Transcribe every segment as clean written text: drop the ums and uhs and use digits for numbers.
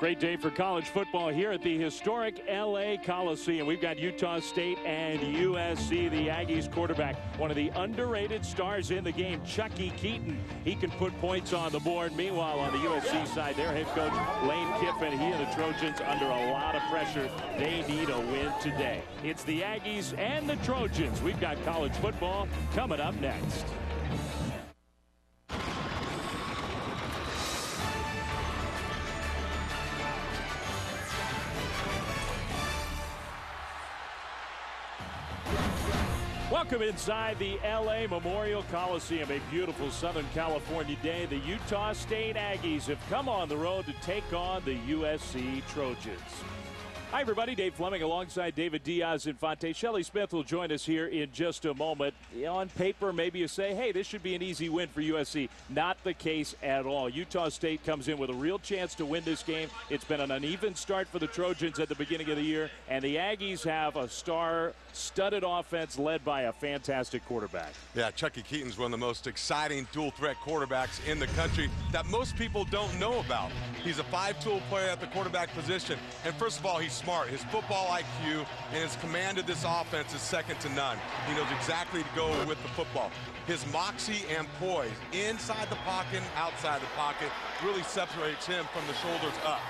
Great day for college football here at the historic L.A. Coliseum. We've got Utah State and USC. The Aggies quarterback, one of the underrated stars in the game, Chucky Keaton. He can put points on the board. Meanwhile, on the USC side, their head coach, Lane Kiffin, he and the Trojans under a lot of pressure. They need a win today. It's the Aggies and the Trojans. We've got college football coming up next. Welcome inside the L.A. Memorial Coliseum. A beautiful Southern California day. The Utah State Aggies have come on the road to take on the USC Trojans. Hi, everybody. Dave Fleming alongside David Diaz-Infante. Shelley Smith will join us here in just a moment. On paper, maybe you say, hey, this should be an easy win for USC. Not the case at all. Utah State comes in with a real chance to win this game. It's been an uneven start for the Trojans at the beginning of the year, and the Aggies have a star-studded offense led by a fantastic quarterback. Yeah, Chucky Keaton's one of the most exciting dual-threat quarterbacks in the country that most people don't know about. He's a five-tool player at the quarterback position, and first of all, he's smart. His football IQ and his command of this offense is second to none. He knows exactly to go with the football. His moxie and poise inside the pocket and outside the pocket really separates him from the shoulders up.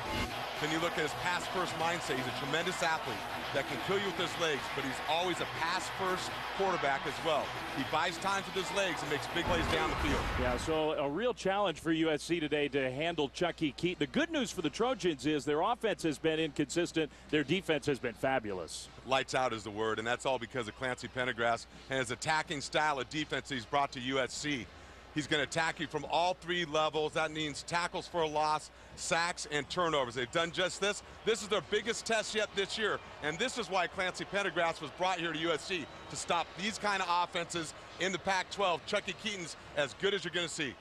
Then you look at his pass-first mindset. He's a tremendous athlete that can kill you with his legs, but he's always a pass-first quarterback as well. He buys time with his legs and makes big plays down the field. Yeah, so a real challenge for USC today to handle Chucky Keaton. The good news for the Trojans is their offense has been inconsistent. Their defense has been fabulous. Lights out is the word, and that's all because of Clancy Pendergrass and his attacking style of defense he's brought to USC. He's going to attack you from all three levels. That means tackles for a loss, sacks, and turnovers. They've done just this. This is their biggest test yet this year, and this is why Clancy Pendergrass was brought here to USC, to stop these kind of offenses in the Pac-12. Chucky Keaton's as good as you're going to see.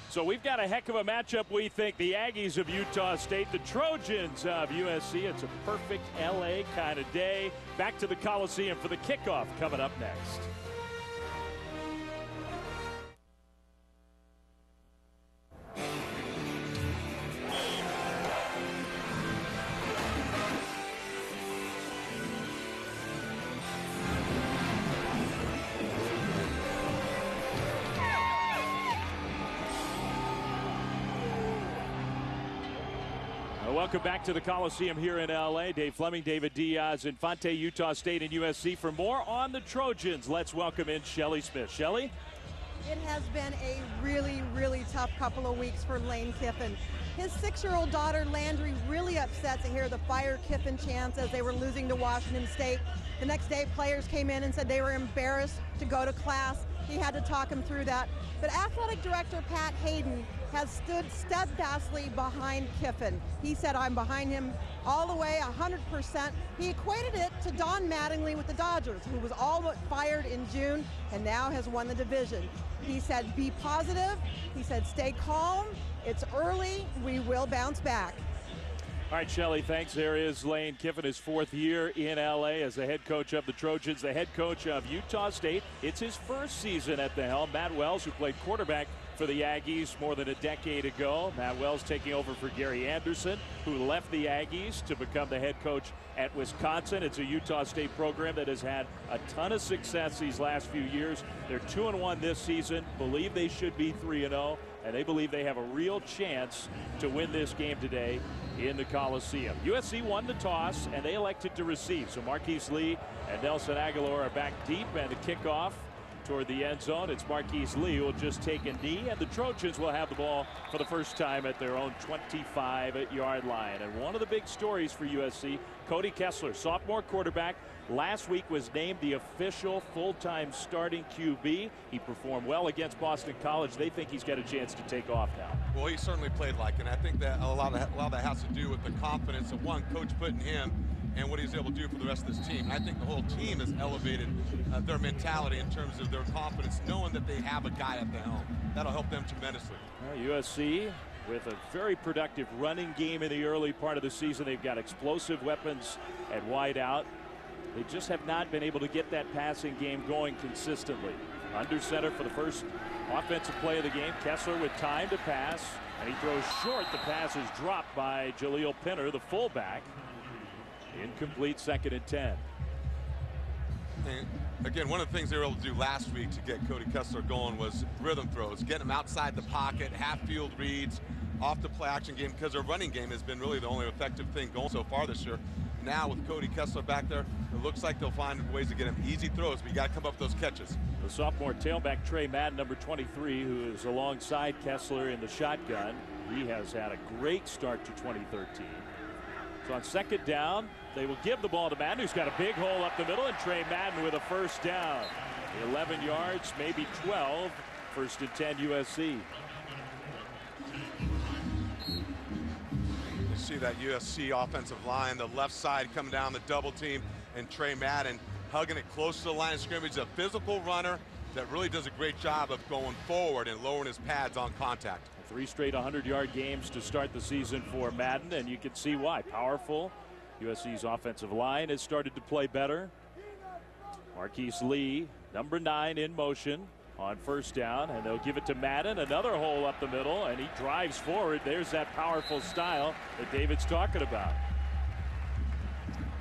So we've got a heck of a matchup, we think. The Aggies of Utah State, the Trojans of USC. It's a perfect L.A. kind of day. Back to the Coliseum for the kickoff coming up next. Welcome back to the Coliseum here in L.A. Dave Fleming, David Diaz-Infante, Utah State and USC. For more on the Trojans, let's welcome in Shelley Smith. Shelley? It has been a really, really tough couple of weeks for Lane Kiffin. His 6-year-old daughter, Landry, really upset to hear the Fire Kiffin chants as they were losing to Washington State. The next day, players came in and said they were embarrassed to go to class. He had to talk him through that. But Athletic Director Pat Hayden has stood steadfastly behind Kiffin. He said, I'm behind him all the way, 100%. He equated it to Don Mattingly with the Dodgers, who was all but fired in June and now has won the division. He said, be positive. He said, stay calm. It's early. We will bounce back. All right, Shelley, thanks. There is Lane Kiffin, his fourth year in L.A. as the head coach of the Trojans, the head coach of Utah State. It's his first season at the helm. Matt Wells, who played quarterback for the Aggies more than a decade ago. Matt Wells taking over for Gary Anderson, who left the Aggies to become the head coach at Wisconsin. It's a Utah State program that has had a ton of success these last few years. They're 2-1 this season, believe they should be 3-0, and they believe they have a real chance to win this game today in the Coliseum. USC won the toss, and they elected to receive. So Marquise Lee and Nelson Aguilar are back deep, and the kickoff toward the end zone. It's Marquise Lee who will just take a knee, and the Trojans will have the ball for the first time at their own 25-yard line. And one of the big stories for USC, Cody Kessler, sophomore quarterback, last week was named the official full-time starting QB. He performed well against Boston College. They think he's got a chance to take off now. Well, he certainly played like it, and I think that a lot of that has to do with the confidence of one coach putting him and what he's able to do for the rest of this team. I think the whole team has elevated their mentality in terms of their confidence, knowing that they have a guy at the helm. That'll help them tremendously. USC with a very productive running game in the early part of the season. They've got explosive weapons at wide out. They just have not been able to get that passing game going consistently. Under center for the first offensive play of the game. Kessler with time to pass, and he throws short. The pass is dropped by Jaleel Pinner, the fullback. Incomplete, 2nd and 10. And again, one of the things they were able to do last week to get Cody Kessler going was rhythm throws, getting him outside the pocket, half-field reads, off the play-action game, because their running game has been really the only effective thing going so far this year. Now with Cody Kessler back there, it looks like they'll find ways to get him easy throws, but you got to come up with those catches. The sophomore tailback Trey Madden, number 23, who is alongside Kessler in the shotgun. He has had a great start to 2013. So on 2nd down, they will give the ball to Madden, who's got a big hole up the middle, and Trey Madden with a 1st down. 11 yards, maybe 12. 1st and 10 USC. You see that USC offensive line, the left side coming down the double team, and Trey Madden hugging it close to the line of scrimmage. A physical runner that really does a great job of going forward and lowering his pads on contact. 3 straight 100-yard games to start the season for Madden, and you can see why. Powerful. USC's offensive line has started to play better. Marquise Lee, number 9, in motion on 1st down, and they'll give it to Madden. Another hole up the middle, and he drives forward. There's that powerful style that David's talking about.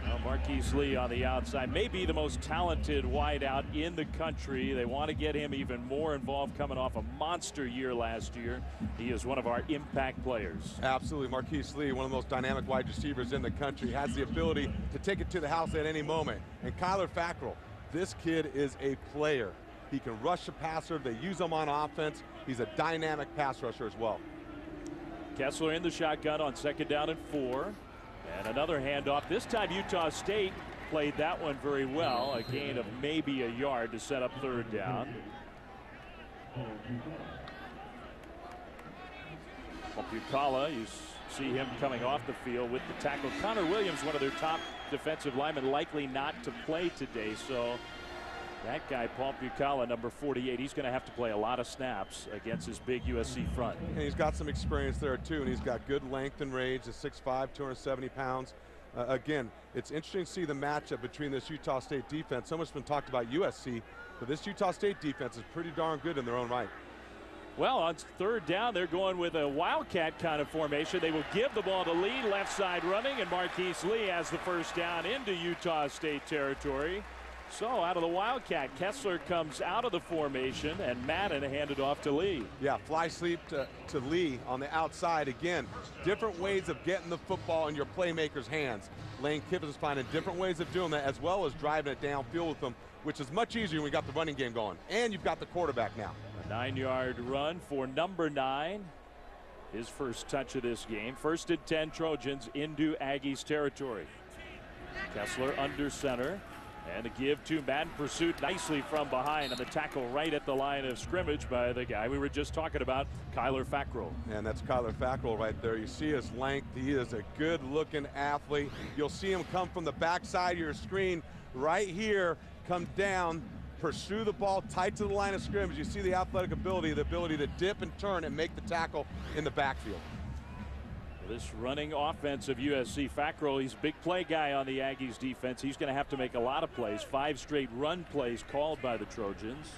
Well, Marquise Lee on the outside may be the most talented wideout in the country. They want to get him even more involved, coming off a monster year last year. He is one of our impact players. Absolutely. Marquise Lee, one of the most dynamic wide receivers in the country, has the ability to take it to the house at any moment. And Kyler Fackrell, this kid is a player. He can rush the passer. They use him on offense. He's a dynamic pass rusher as well. Kessler in the shotgun on 2nd down and 4. And another handoff. This time Utah State played that one very well. A gain of maybe a yard to set up 3rd down. Bucala, you see him coming off the field with the tackle. Connor Williams, one of their top defensive linemen, likely not to play today. So that guy, Paul Bucala, number 48, he's going to have to play a lot of snaps against his big USC front. And he's got some experience there, too, and he's got good length and range. He's 6'5", 270 pounds. Again, it's interesting to see the matchup between this Utah State defense. So much has been talked about USC, but this Utah State defense is pretty darn good in their own right. Well, on 3rd down, they're going with a wildcat kind of formation. They will give the ball to Lee, left side running, and Marquise Lee has the 1st down into Utah State territory. So out of the wildcat, Kessler comes out of the formation, and Madden handed off to Lee. Yeah, fly sweep to Lee on the outside. Again, different ways of getting the football in your playmaker's hands. Lane Kiffin is finding different ways of doing that, as well as driving it downfield with them, which is much easier when we got the running game going. And you've got the quarterback now. A 9-yard run for number 9. His first touch of this game. 1st and 10 Trojans into Aggies territory. Kessler under center. And a give to Madden, pursued nicely from behind on the tackle right at the line of scrimmage by the guy we were just talking about, Kyler Fackrell. And that's Kyler Fackrell right there. You see his length. He is a good-looking athlete. You'll see him come from the backside of your screen right here, come down, pursue the ball tight to the line of scrimmage. You see the athletic ability, the ability to dip and turn and make the tackle in the backfield. This running offense of USC, Fackrell, he's a big play guy on the Aggies defense. He's going to have to make a lot of plays. 5 straight run plays called by the Trojans.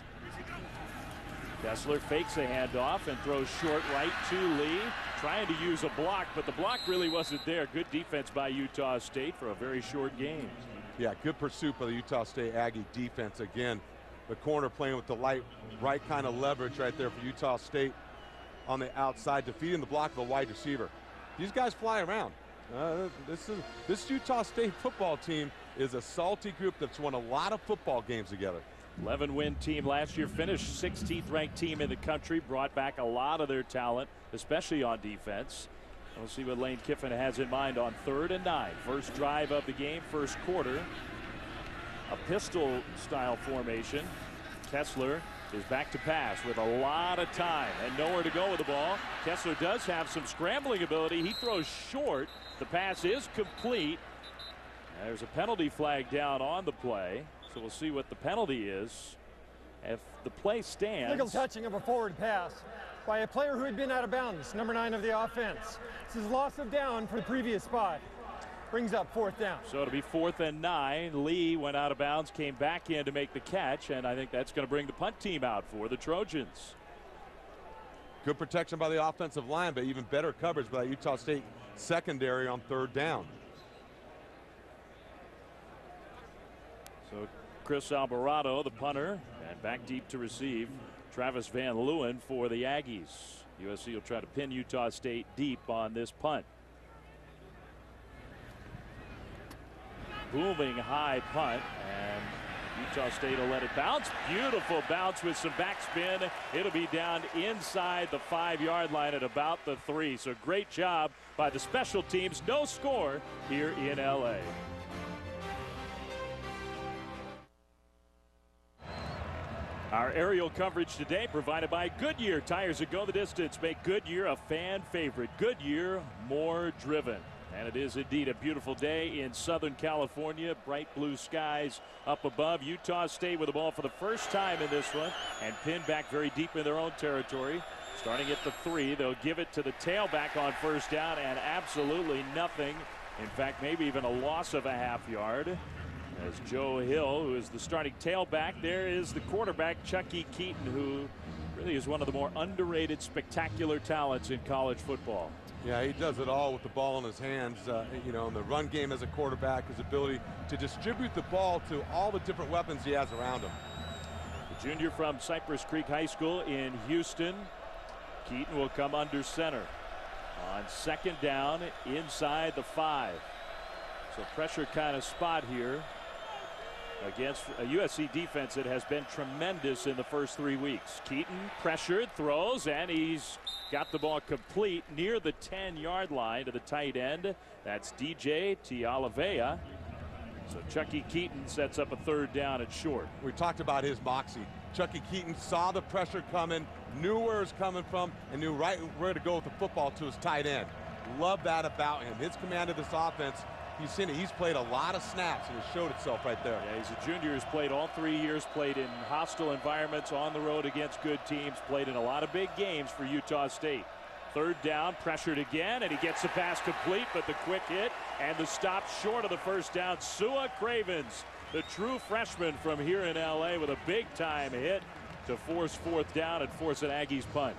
Kessler fakes a handoff and throws short right to Lee, trying to use a block, but the block really wasn't there. Good defense by Utah State for a very short game. Yeah, good pursuit by the Utah State Aggie defense. Again, the corner playing with the right kind of leverage right there for Utah State on the outside, defeating the block of a wide receiver. These guys fly around. This Utah State football team is a salty group that's won a lot of football games together. 11-win team last year, finished 16th ranked team in the country, brought back a lot of their talent, especially on defense. We'll see what Lane Kiffin has in mind on 3rd and 9. First drive of the game, first quarter. A pistol style formation. Kessler is back to pass with a lot of time and nowhere to go with the ball. Kessler does have some scrambling ability. He throws short. The pass is complete. There's a penalty flag down on the play, so we'll see what the penalty is. If the play stands. Illegal touching of a forward pass by a player who had been out of bounds, number 9 of the offense. This is loss of down for the previous spot. brings up 4th down. So it'll be 4th and 9. Lee went out of bounds, came back in to make the catch, and I think that's going to bring the punt team out for the Trojans. Good protection by the offensive line, but even better coverage by Utah State secondary on 3rd down. So Chris Alvarado, the punter, and back deep to receive Travis Van Leeuwen for the Aggies. USC will try to pin Utah State deep on this punt. Booming high punt, and Utah State will let it bounce. Beautiful bounce with some backspin. It'll be down inside the 5-yard line at about the 3. So great job by the special teams. No score here in LA. Our aerial coverage today provided by Goodyear. Tires that go the distance make Goodyear a fan favorite. Goodyear, more driven. And it is indeed a beautiful day in Southern California. Bright blue skies up above. Utah State with the ball for the first time in this one and pinned back very deep in their own territory. Starting at the 3, they'll give it to the tailback on 1st down, and absolutely nothing. In fact, maybe even a loss of a half-yard. As Joe Hill, who is the starting tailback, there is the quarterback, Chucky Keaton, who really is one of the more underrated, spectacular talents in college football. Yeah, he does it all with the ball in his hands. You know, in the run game as a quarterback, his ability to distribute the ball to all the different weapons he has around him. The junior from Cypress Creek High School in Houston. Keaton will come under center on 2nd down inside the 5. So pressure kind of spot here against a USC defense that has been tremendous in the first 3 weeks. Keaton pressured, throws, and he's got the ball complete near the 10-yard line to the tight end. That's DJ Tialavea. So Chucky Keaton sets up a 3rd down and short. We talked about his moxie. Chucky Keaton saw the pressure coming, knew where it was coming from, and knew right where to go with the football to his tight end. Love that about him. His command of this offense. He's seen it. He's played a lot of snaps, and it showed itself right there. Yeah, he's a junior. He's played all 3 years, played in hostile environments, on the road against good teams, played in a lot of big games for Utah State. 3rd down, pressured again, and he gets the pass complete, but the quick hit and the stop short of the 1st down. Sua Cravens, the true freshman from here in LA, with a big-time hit to force 4th down and force an Aggies punt.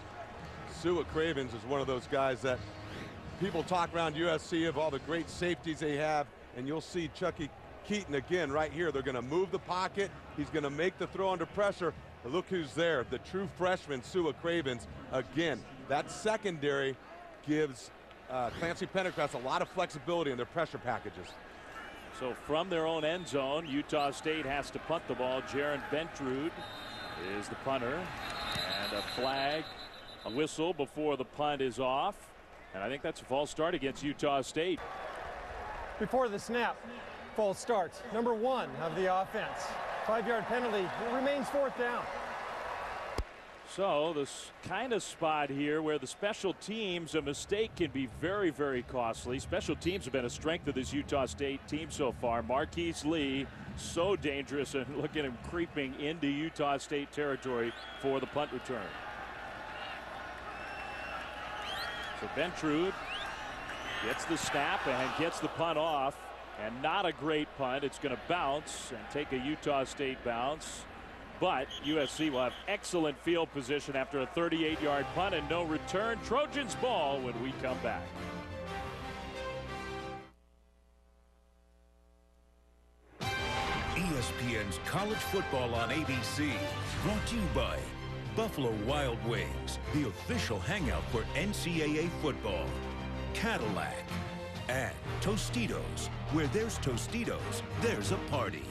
Sua Cravens is one of those guys that people talk around USC of all the great safeties they have, and you'll see Chucky Keaton again right here. They're going to move the pocket. He's going to make the throw under pressure. But look who's there, the true freshman, Sua Cravens. Again, that secondary gives Clancy Pendergrass a lot of flexibility in their pressure packages. So from their own end zone, Utah State has to punt the ball. Jaron Bentrud is the punter, and a flag, a whistle before the punt is off. And I think that's a false start against Utah State. Before the snap, false start. Number 1 of the offense. 5-yard penalty. It remains 4th down. So this kind of spot here where the special teams, a mistake can be very, very costly. Special teams have been a strength of this Utah State team so far. Marquise Lee, so dangerous, and look at him creeping into Utah State territory for the punt return. So Bentrud gets the snap and gets the punt off, and not a great punt. It's going to bounce and take a Utah State bounce, but USC will have excellent field position after a 38-yard punt and no return. Trojans ball when we come back. ESPN's College Football on ABC, brought to you by Buffalo Wild Wings, the official hangout for NCAA football. Cadillac. And Tostitos. Where there's Tostitos, there's a party.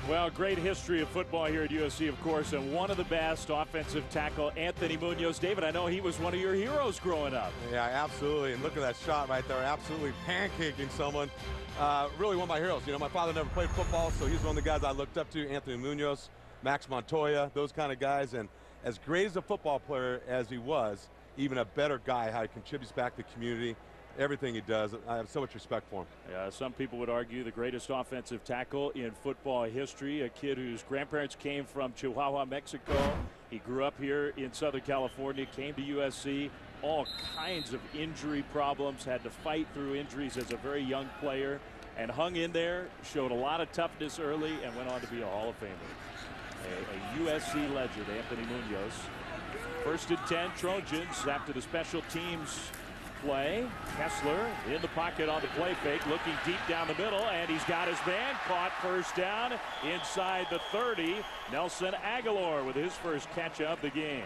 Well, great history of football here at USC, of course, and one of the best, offensive tackle Anthony Munoz. David, I know he was one of your heroes growing up. Yeah, absolutely. And look at that shot right there. Absolutely pancaking someone. Really one of my heroes. You know, my father never played football, so he's one of the guys I looked up to. Anthony Munoz, Max Montoya, those kind of guys. And as great as a football player as he was, even a better guy, how he contributes back to the community. Everything he does, I have so much respect for him. Yeah, some people would argue the greatest offensive tackle in football history, a kid whose grandparents came from Chihuahua, Mexico. He grew up here in Southern California, came to USC, all kinds of injury problems, had to fight through injuries as a very young player, and hung in there, showed a lot of toughness early, and went on to be a Hall of Famer. A USC legend, Anthony Munoz. 1st and 10 Trojans after the special teams play. Kessler in the pocket on the play fake, looking deep down the middle, and he's got his man. Caught 1st down inside the 30. Nelson Aguilar with his first catch of the game.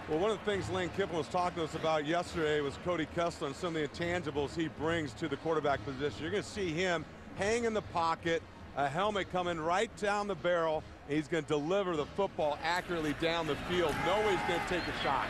Well, one of the things Lane Kiffin was talking to us about yesterday was Cody Kessler and some of the intangibles he brings to the quarterback position. You're going to see him hang in the pocket, a helmet coming right down the barrel, and he's going to deliver the football accurately down the field. No way he's going to take a shot.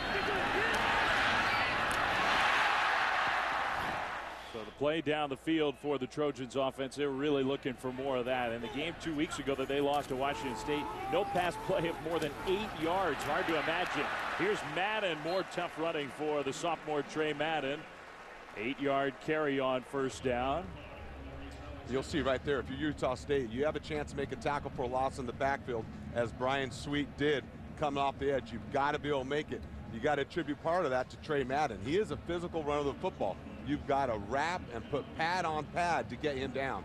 So the play down the field for the Trojans offense, they're really looking for more of that. In the game 2 weeks ago that they lost to Washington State, no pass play of more than 8 yards. Hard to imagine. Here's Madden, more tough running for the sophomore Trey Madden. 8-yard carry on 1st down. You'll see right there, if you're Utah State, you have a chance to make a tackle for a loss in the backfield, as Brian Sweet did coming off the edge. You've got to be able to make it. You got to attribute part of that to Trey Madden. He is a physical runner of the football. You've got to wrap and put pad on pad to get him down.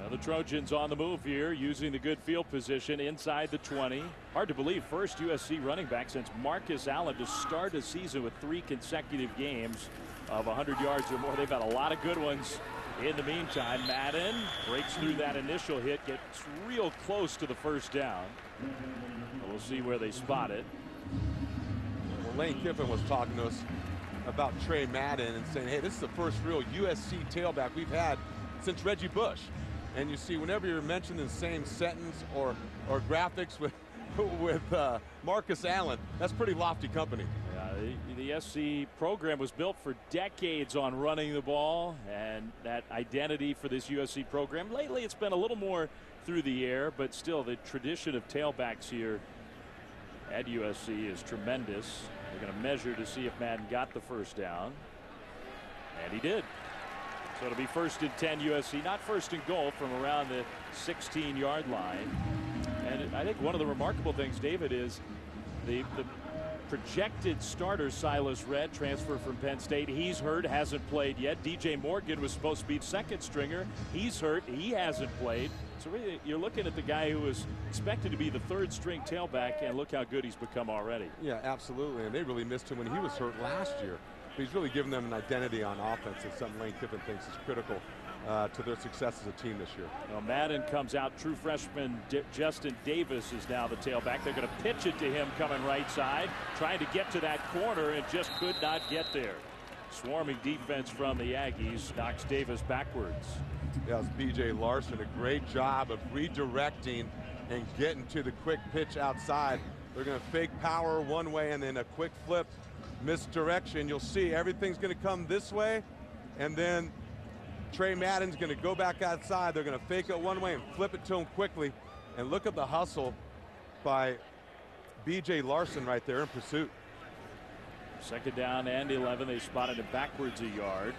Now the Trojans on the move here, using the good field position inside the 20. Hard to believe, first USC running back since Marcus Allen to start a season with 3 consecutive games of 100 yards or more. They've had a lot of good ones. In the meantime, Madden breaks through that initial hit, gets real close to the 1st down. We'll see where they spot it. Well, Lane Kiffin was talking to us about Trey Madden and saying, hey, this is the first real USC tailback we've had since Reggie Bush. And you see, whenever you're mentioned in the same sentence or graphics with Marcus Allen, that's pretty lofty company. The SC program was built for decades on running the ball, and that identity for this USC program. Lately, it's been a little more through the air, but still the tradition of tailbacks here at USC is tremendous. They're going to measure to see if Madden got the 1st down, and he did. So it'll be 1st and 10 USC, not 1st and goal from around the 16-yard line. And I think one of the remarkable things, David, is the projected starter Silas Redd, transfer from Penn State. He's hurt, hasn't played yet. DJ Morgan was supposed to be 2nd stringer. He's hurt, he hasn't played. So really, you're looking at the guy who was expected to be the 3rd string tailback, and look how good he's become already. Yeah, absolutely, and they really missed him when he was hurt last year. But he's really given them an identity on offense. It's something Lane Kiffin thinks is critical to their success as a team this year. Well, Madden comes out. True freshman Justin Davis is now the tailback. They're going to pitch it to him coming right side, trying to get to that corner, and just could not get there. Swarming defense from the Aggies knocks Davis backwards. Yeah, it's B.J. Larson, a great job of redirecting and getting to the quick pitch outside. They're going to fake power one way and then a quick flip, misdirection. You'll see everything's going to come this way, and then Trey Madden's going to go back outside. They're going to fake it one way and flip it to him quickly. And look at the hustle by B.J. Larson right there in pursuit. 2nd down and 11. They spotted it backwards a yard.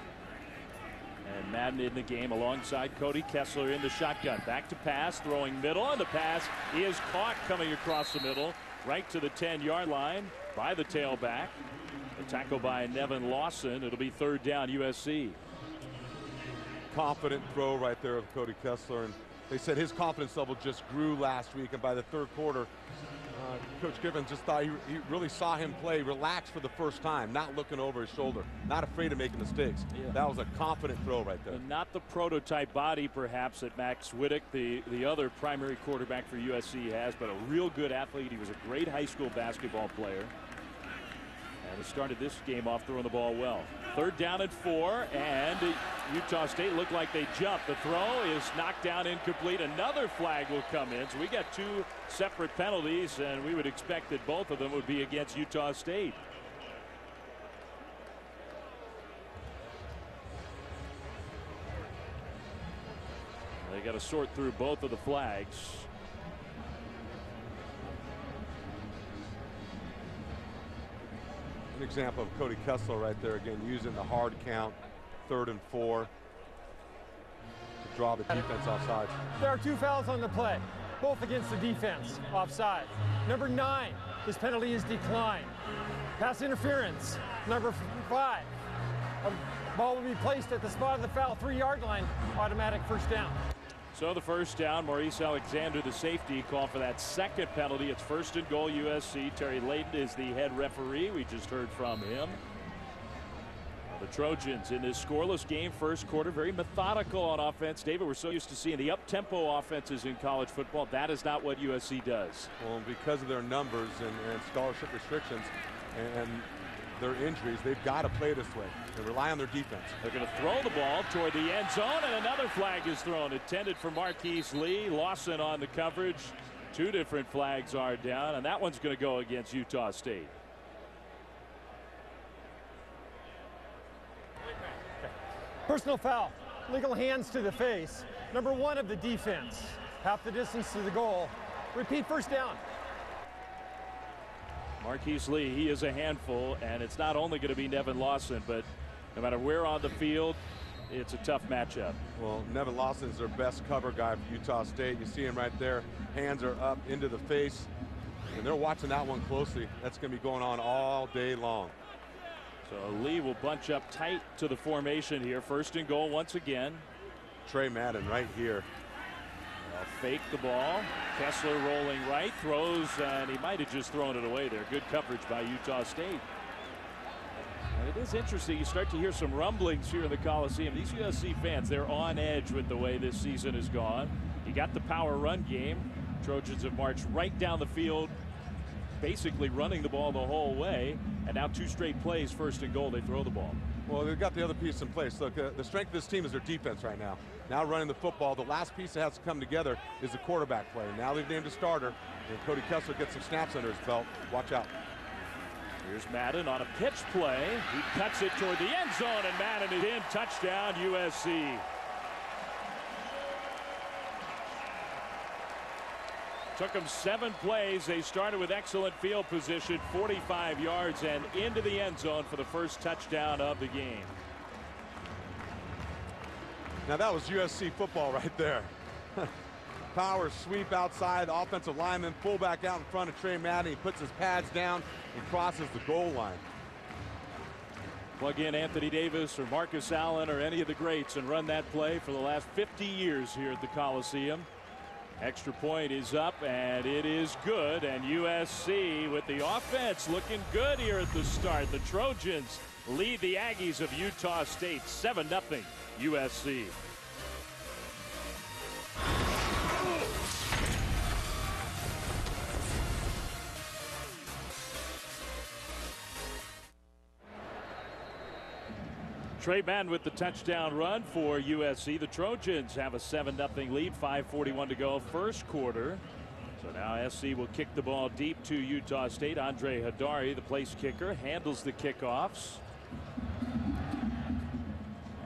And Madden in the game alongside Cody Kessler in the shotgun. Back to pass, throwing middle, and the pass is caught coming across the middle, right to the 10-yard line by the tailback. A tackle by Nevin Lawson. It'll be 3rd down USC. Confident throw right there of Cody Kessler, and they said his confidence level just grew last week, and by the 3rd quarter, Coach Kiffin just thought he really saw him play relaxed for the first time, not looking over his shoulder, not afraid of making mistakes. Yeah. That was a confident throw right there. And not the prototype body perhaps that Max Wittick, the other primary quarterback for USC, has, but a real good athlete. He was a great high school basketball player. And he started this game off throwing the ball well. 3rd down and 4, and Utah State looked like they jumped. The throw is knocked down, incomplete. Another flag will come in. So we got 2 separate penalties, and we would expect that both of them would be against Utah State. They got to sort through both of the flags. An example of Cody Kessler right there again, using the hard count, 3rd and 4 to draw the defense offside. There are 2 fouls on the play. both against the defense, offside. Number 9, his penalty is declined. Pass interference, number 5. A ball will be placed at the spot of the foul, 3-yard line, automatic first down. So the first down, Maurice Alexander, the safety, called for that second penalty. It's 1st and goal, USC. Terry Layton is the head referee. We just heard from him. The Trojans in this scoreless game, first quarter, very methodical on offense. David, we're so used to seeing the up-tempo offenses in college football. That is not what USC does. Well, because of their numbers and scholarship restrictions and their injuries, they've got to play this way and rely on their defense. They're going to throw the ball toward the end zone, and another flag is thrown, intended for Marquise Lee. Lawson on the coverage. 2 different flags are down, and that one's going to go against Utah State. Personal foul, legal hands to the face. Number 1 of the defense, half the distance to the goal. Repeat, first down. Marquise Lee, he is a handful, and it's not only going to be Nevin Lawson, but no matter where on the field, it's a tough matchup. Well, Nevin Lawson is their best cover guy for Utah State. You see him right there. Hands are up into the face, and they're watching that one closely. That's going to be going on all day long. So Lee will bunch up tight to the formation here. 1st and goal once again. Trey Madden right here. Fake the ball. Kessler rolling right, throws, and he might have just thrown it away there. Good coverage by Utah State. And it is interesting. You start to hear some rumblings here in the Coliseum. These USC fans, they're on edge with the way this season has gone. You got the power run game. Trojans have marched right down the field, basically running the ball the whole way. And now 2 straight plays, 1st and goal, they throw the ball. Well, they've got the other piece in place. Look, the strength of this team is their defense right now. Now running the football, the last piece that has to come together is the quarterback play. Now they've named a starter, and Cody Kessler gets some snaps under his belt. Watch out. Here's Madden on a pitch play. He cuts it toward the end zone, and Madden is in. Touchdown, USC. Took them 7 plays. They started with excellent field position, 45 yards, and into the end zone for the first touchdown of the game. Now that was USC football right there. Power sweep outside, the offensive lineman, fullback out in front of Trey Madden. He puts his pads down and crosses the goal line. Plug in Anthony Davis or Marcus Allen or any of the greats and run that play for the last 50 years here at the Coliseum. Extra point is up, and it is good. And USC with the offense looking good here at the start. The Trojans lead the Aggies of Utah State 7-0 USC. Trey Madden with the touchdown run for USC. The Trojans have a 7-0 lead, 5:41 to go, first quarter. So now SC will kick the ball deep to Utah State. Andre Hadari, the place kicker, handles the kickoffs.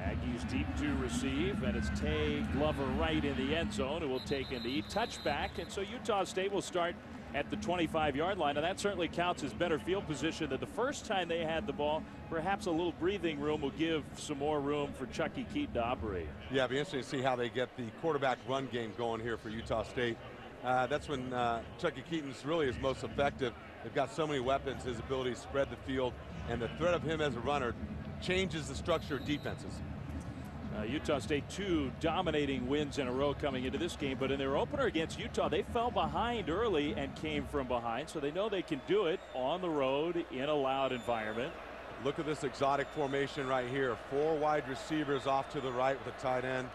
Aggies deep to receive, and it's Tay Glover right in the end zone who will take a knee. Touchback, and so Utah State will start at the 25-yard line, and that certainly counts as better field position than the first time they had the ball. Perhaps a little breathing room will give some more room for Chucky Keaton to operate. Yeah, it'll be interesting to see how they get the quarterback run game going here for Utah State. That's when Chucky Keaton's really is most effective. They've got so many weapons, his ability to spread the field, and the threat of him as a runner changes the structure of defenses. Utah State 2 dominating wins in a row coming into this game, but in their opener against Utah, they fell behind early and came from behind, so they know they can do it on the road in a loud environment. Look at this exotic formation right here. 4 wide receivers off to the right with a tight end.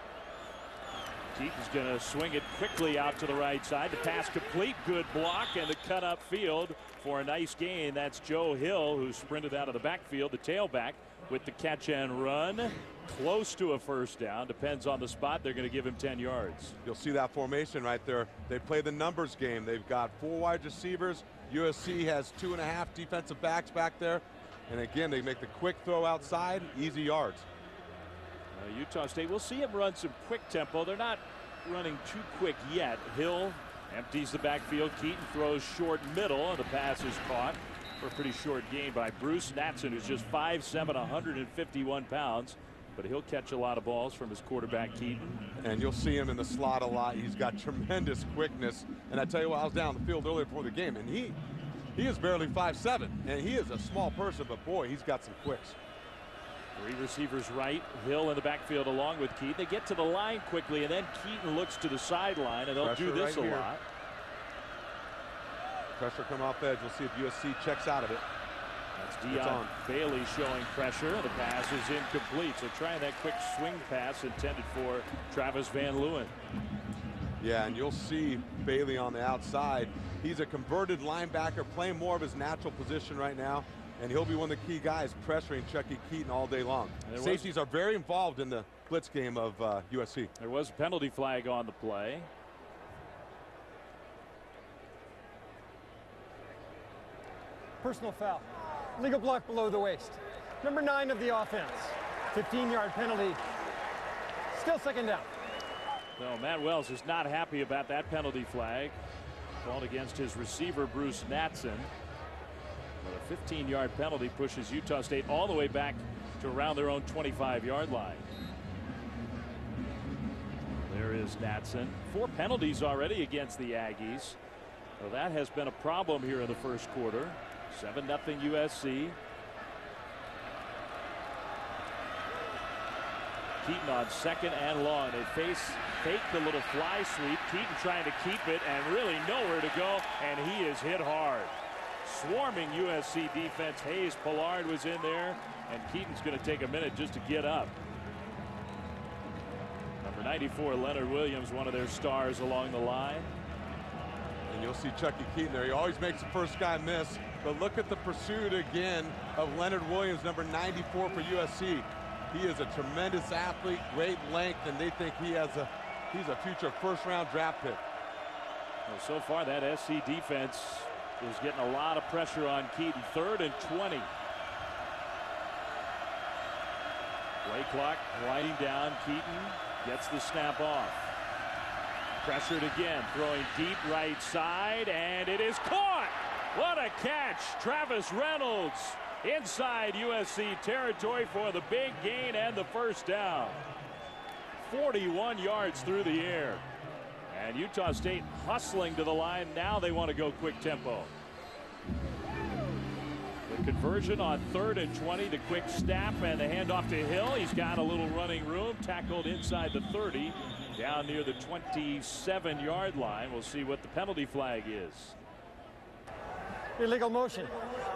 Keaton's going to swing it quickly out to the right side. The pass complete, good block, and the cut up field for a nice gain. That's Joe Hill, who sprinted out of the backfield, the tailback, with the catch and run. Close to a first down. Depends on the spot. They're going to give him 10 yards. You'll see that formation right there. They play the numbers game. They've got 4 wide receivers. USC has 2.5 defensive backs back there. And again, they make the quick throw outside, easy yards. Utah State, we'll see him run some quick tempo. They're not running too quick yet. Hill empties the backfield. Keaton throws short middle, and the pass is caught for a pretty short gain by Bruce Natson, who's just 5'7", 151 pounds. but he'll catch a lot of balls from his quarterback Keaton. And you'll see him in the slot a lot. He's got tremendous quickness. And I tell you what, I was down the field earlier before the game, and he is barely 5'7", and he is a small person, but boy, he's got some quicks. 3 receivers right, Hill in the backfield along with Keaton. They get to the line quickly, and then Keaton looks to the sideline, and they'll Pressure do this right a here. lot. Pressure come off edge. We'll see if USC checks out of it. That's Dion Bailey showing pressure. The pass is incomplete. So trying that quick swing pass intended for Travis Van Leeuwen. Yeah, and you'll see Bailey on the outside. He's a converted linebacker playing more of his natural position right now. And he'll be one of the key guys pressuring Chucky Keaton all day long. Safeties are very involved in the blitz game of USC. There was a penalty flag on the play. Personal foul. Legal block below the waist. Number 9 of the offense. 15-yard penalty. Still second down. No, Matt Wells is not happy about that penalty flag called against his receiver Bruce Natson. But a 15-yard penalty pushes Utah State all the way back to around their own 25-yard line. There is Natson. 4 penalties already against the Aggies. So that has been a problem here in the first quarter. 7-0 USC. Keaton on second and long. They fake the little fly sweep. Keaton trying to keep it and really nowhere to go, and he is hit hard. Swarming USC defense. Hayes Pollard was in there, and Keaton's going to take a minute just to get up. Number 94 Leonard Williams, one of their stars along the line. And you'll see Chucky Keaton there. He always makes the first guy miss. But look at the pursuit again of Leonard Williams, number 94 for USC. He is a tremendous athlete, great length, and they think he's a future first-round draft pick. Well, so far that SC defense is getting a lot of pressure on Keaton. 3rd and 20. Play clock winding down. Keaton gets the snap off. Pressured again, throwing deep right side, and it is caught. What a catch. Travis Reynolds inside USC territory for the big gain and the first down. 41 yards through the air. And Utah State hustling to the line. Now they want to go quick tempo. The conversion on 3rd and 20. The quick snap and the handoff to Hill. He's got a little running room. Tackled inside the 30. Down near the 27-yard line. We'll see what the penalty flag is. Illegal motion.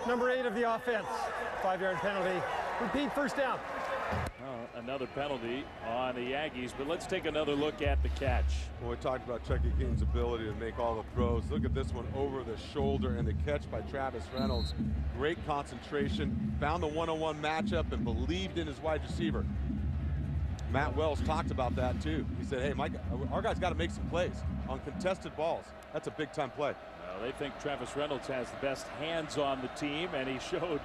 Number 8 of the offense. 5-yard penalty. Repeat first down. Another penalty on the Aggies, but let's take another look at the catch. Well, we talked about Chucky Keaton's ability to make all the throws. Look at this one over the shoulder and the catch by Travis Reynolds. Great concentration, found the one-on-one matchup and believed in his wide receiver. Matt Wells talked about that too. He said, hey, our guys got to make some plays on contested balls. That's a big-time play. Well, they think Travis Reynolds has the best hands on the team, and he showed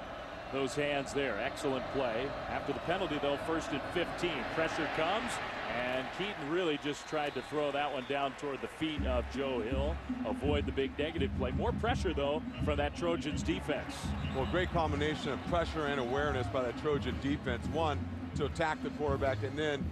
those hands there. Excellent play. After the penalty, though, 1st and 15. Pressure comes, and Keaton really just tried to throw that one down toward the feet of Joe Hill. Avoid the big negative play. More pressure, though, from that Trojans defense. Well, great combination of pressure and awareness by that Trojan defense. One, to attack the quarterback, and then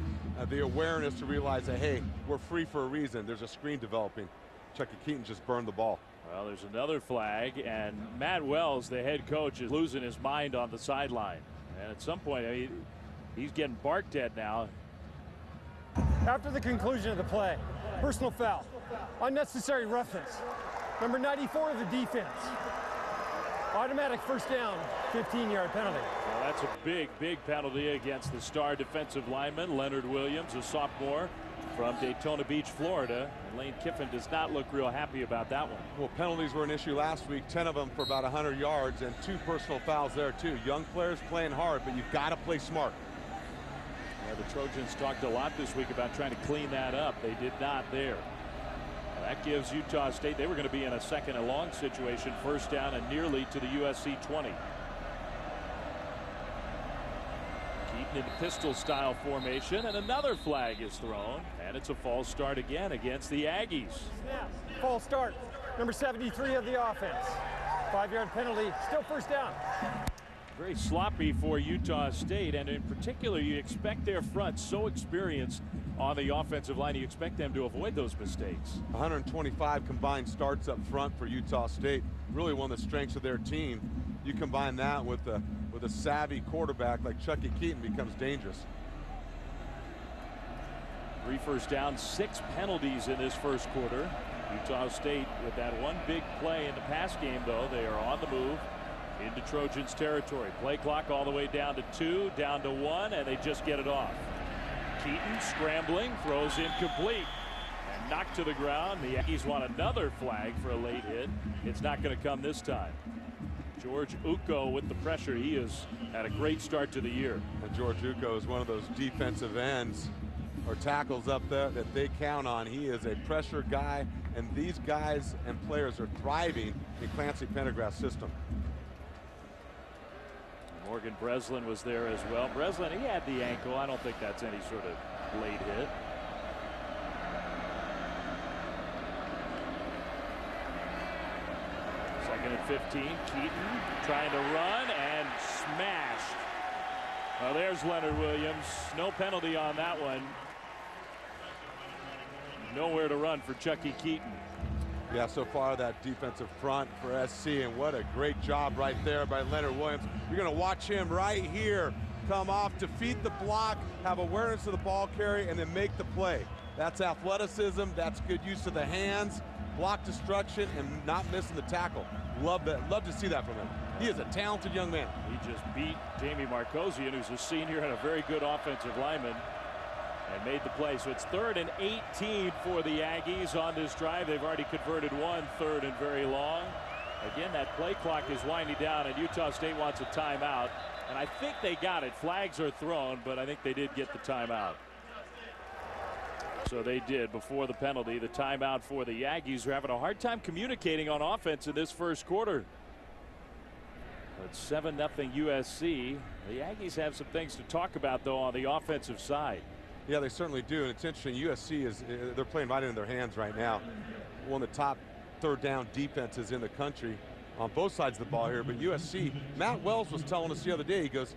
the awareness to realize that, hey, we're free for a reason. There's a screen developing. Chucky Keaton just burned the ball. Well, there's another flag, and Matt Wells, the head coach, is losing his mind on the sideline. And at some point, he's getting barked at now. After the conclusion of the play, personal foul. Unnecessary roughness. Number 94 of the defense. Automatic first down, 15-yard penalty. Well, that's a big penalty against the star defensive lineman, Leonard Williams, a sophomore from Daytona Beach, Florida. And Lane Kiffin does not look real happy about that one. Well, penalties were an issue last week, 10 of them for about 100 yards, and 2 personal fouls there, too. Young players playing hard, but you've got to play smart. Yeah, the Trojans talked a lot this week about trying to clean that up. They did not there. Well, that gives Utah State, they were going to be in a 2nd and long situation, first down and nearly to the USC 20. Keaton in the pistol style formation, and another flag is thrown, and it's a false start again against the Aggies. Snap. False start. Number 73 of the offense. 5-yard penalty. Still first down. Very sloppy for Utah State, and in particular you expect their front, so experienced on the offensive line, you expect them to avoid those mistakes. 125 combined starts up front for Utah State. Really one of the strengths of their team. You combine that with a savvy quarterback like Chucky Keaton, becomes dangerous. 3 first downs, 6 penalties in this first quarter. Utah State with that one big play in the pass game, though. They are on the move into Trojans territory. Play clock all the way down to 2, down to 1, and they just get it off. Keaton scrambling, throws incomplete and knocked to the ground. The Aggies want another flag for a late hit. It's not going to come this time. George Uko with the pressure. He has had a great start to the year. And George Uko is one of those defensive ends or tackles up there that they count on. He is a pressure guy, and these guys and players are thriving in Clancy Pendergrass's system. Morgan Breslin was there as well. Breslin, he had the ankle. I don't think that's any sort of late hit. Second and 15. Keaton trying to run and smashed. Well, there's Leonard Williams. No penalty on that one. Nowhere to run for Chucky Keaton. Yeah, so far that defensive front for SC, and what a great job right there by Leonard Williams. You're going to watch him right here come off, defeat the block, have awareness of the ball carry, and then make the play. That's athleticism, that's good use of the hands, block destruction, and not missing the tackle. Love that. Love to see that from him. He is a talented young man. He just beat Jamie Markosian, who's a senior and a very good offensive lineman, and made the play. So it's 3rd and 18 for the Aggies on this drive. They've already converted 1 3rd and very long. Again, that play clock is winding down, and Utah State wants a timeout. And I think they got it. Flags are thrown, but I think they did get the timeout. So they did before the penalty. The timeout for the Aggies, who are having a hard time communicating on offense in this first quarter. It's 7-0 USC. The Aggies have some things to talk about, though, on the offensive side. Yeah, they certainly do, and it's interesting. USC they're playing right into their hands right now. One of the top 3rd down defenses in the country on both sides of the ball here. But USC, Matt Wells was telling us the other day, he goes,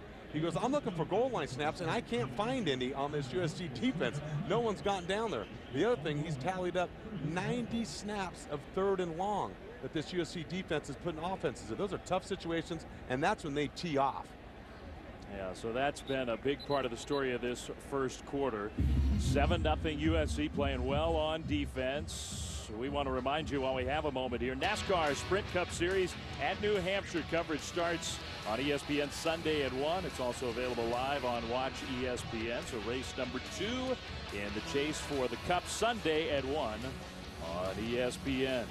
I'm looking for goal line snaps, and I can't find any on this USC defense. No one's gotten down there. The other thing, he's tallied up 90 snaps of 3rd and long that this USC defense is putting offenses in. Those are tough situations, and that's when they tee off. Yeah, so that's been a big part of the story of this first quarter. 7-0 USC, playing well on defense. We want to remind you while we have a moment here, NASCAR Sprint Cup Series at New Hampshire. Coverage starts on ESPN Sunday at 1. It's also available live on Watch ESPN. So race number 2 in the chase for the Cup Sunday at 1 on ESPN.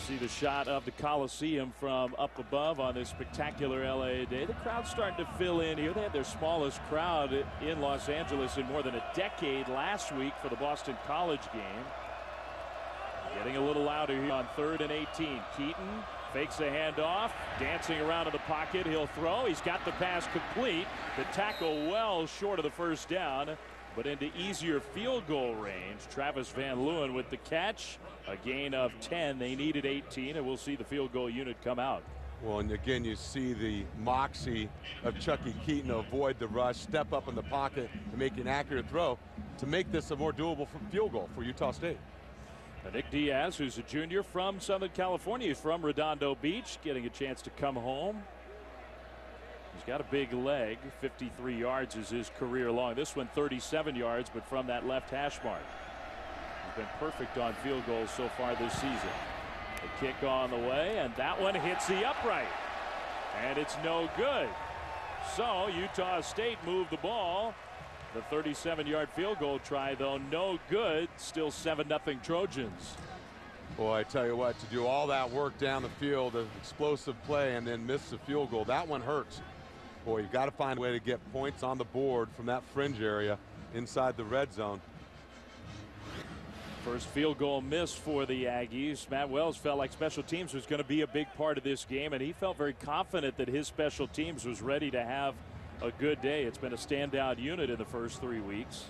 See the shot of the Coliseum from up above on this spectacular LA day. The crowd's starting to fill in here. They had their smallest crowd in Los Angeles in more than a decade last week for the Boston College game. Getting a little louder here on 3rd and 18. Keaton fakes the handoff, dancing around in the pocket. He'll throw. He's got the pass complete. The tackle well short of the first down, but into easier field goal range. Travis Van Leeuwen with the catch. A gain of 10. They needed 18, and we'll see the field goal unit come out. Well, and again, you see the moxie of Chucky Keaton to avoid the rush, step up in the pocket, and make an accurate throw to make this a more doable field goal for Utah State. Nick Diaz, who's a junior from Southern California, he's from Redondo Beach, getting a chance to come home. He's got a big leg. 53 yards is his career long. This one 37 yards, but from that left hash mark. He's been perfect on field goals so far this season. The kick on the way, and that one hits the upright, and it's no good. So Utah State moved the ball. The 37-yard field goal try, though, no good. Still 7-0 Trojans. Boy, I tell you what, to do all that work down the field, an explosive play, and then miss the field goal, that one hurts. Boy, you've got to find a way to get points on the board from that fringe area inside the red zone. First field goal miss for the Aggies. Matt Wells felt like special teams was going to be a big part of this game, and he felt very confident that his special teams was ready to have a good day. It's been a standout unit in the first 3 weeks.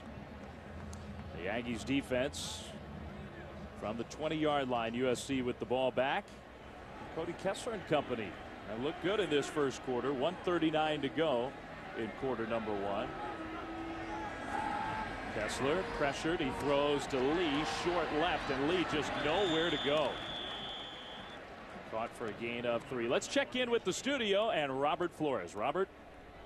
The Aggies defense from the 20-yard line. USC with the ball back. Cody Kessler and company. And looked good in this first quarter. 1:39 to go in quarter number one. Kessler pressured. He throws to Lee, short left, and Lee just nowhere to go. Caught for a gain of 3. Let's check in with the studio and Robert Flores. Robert.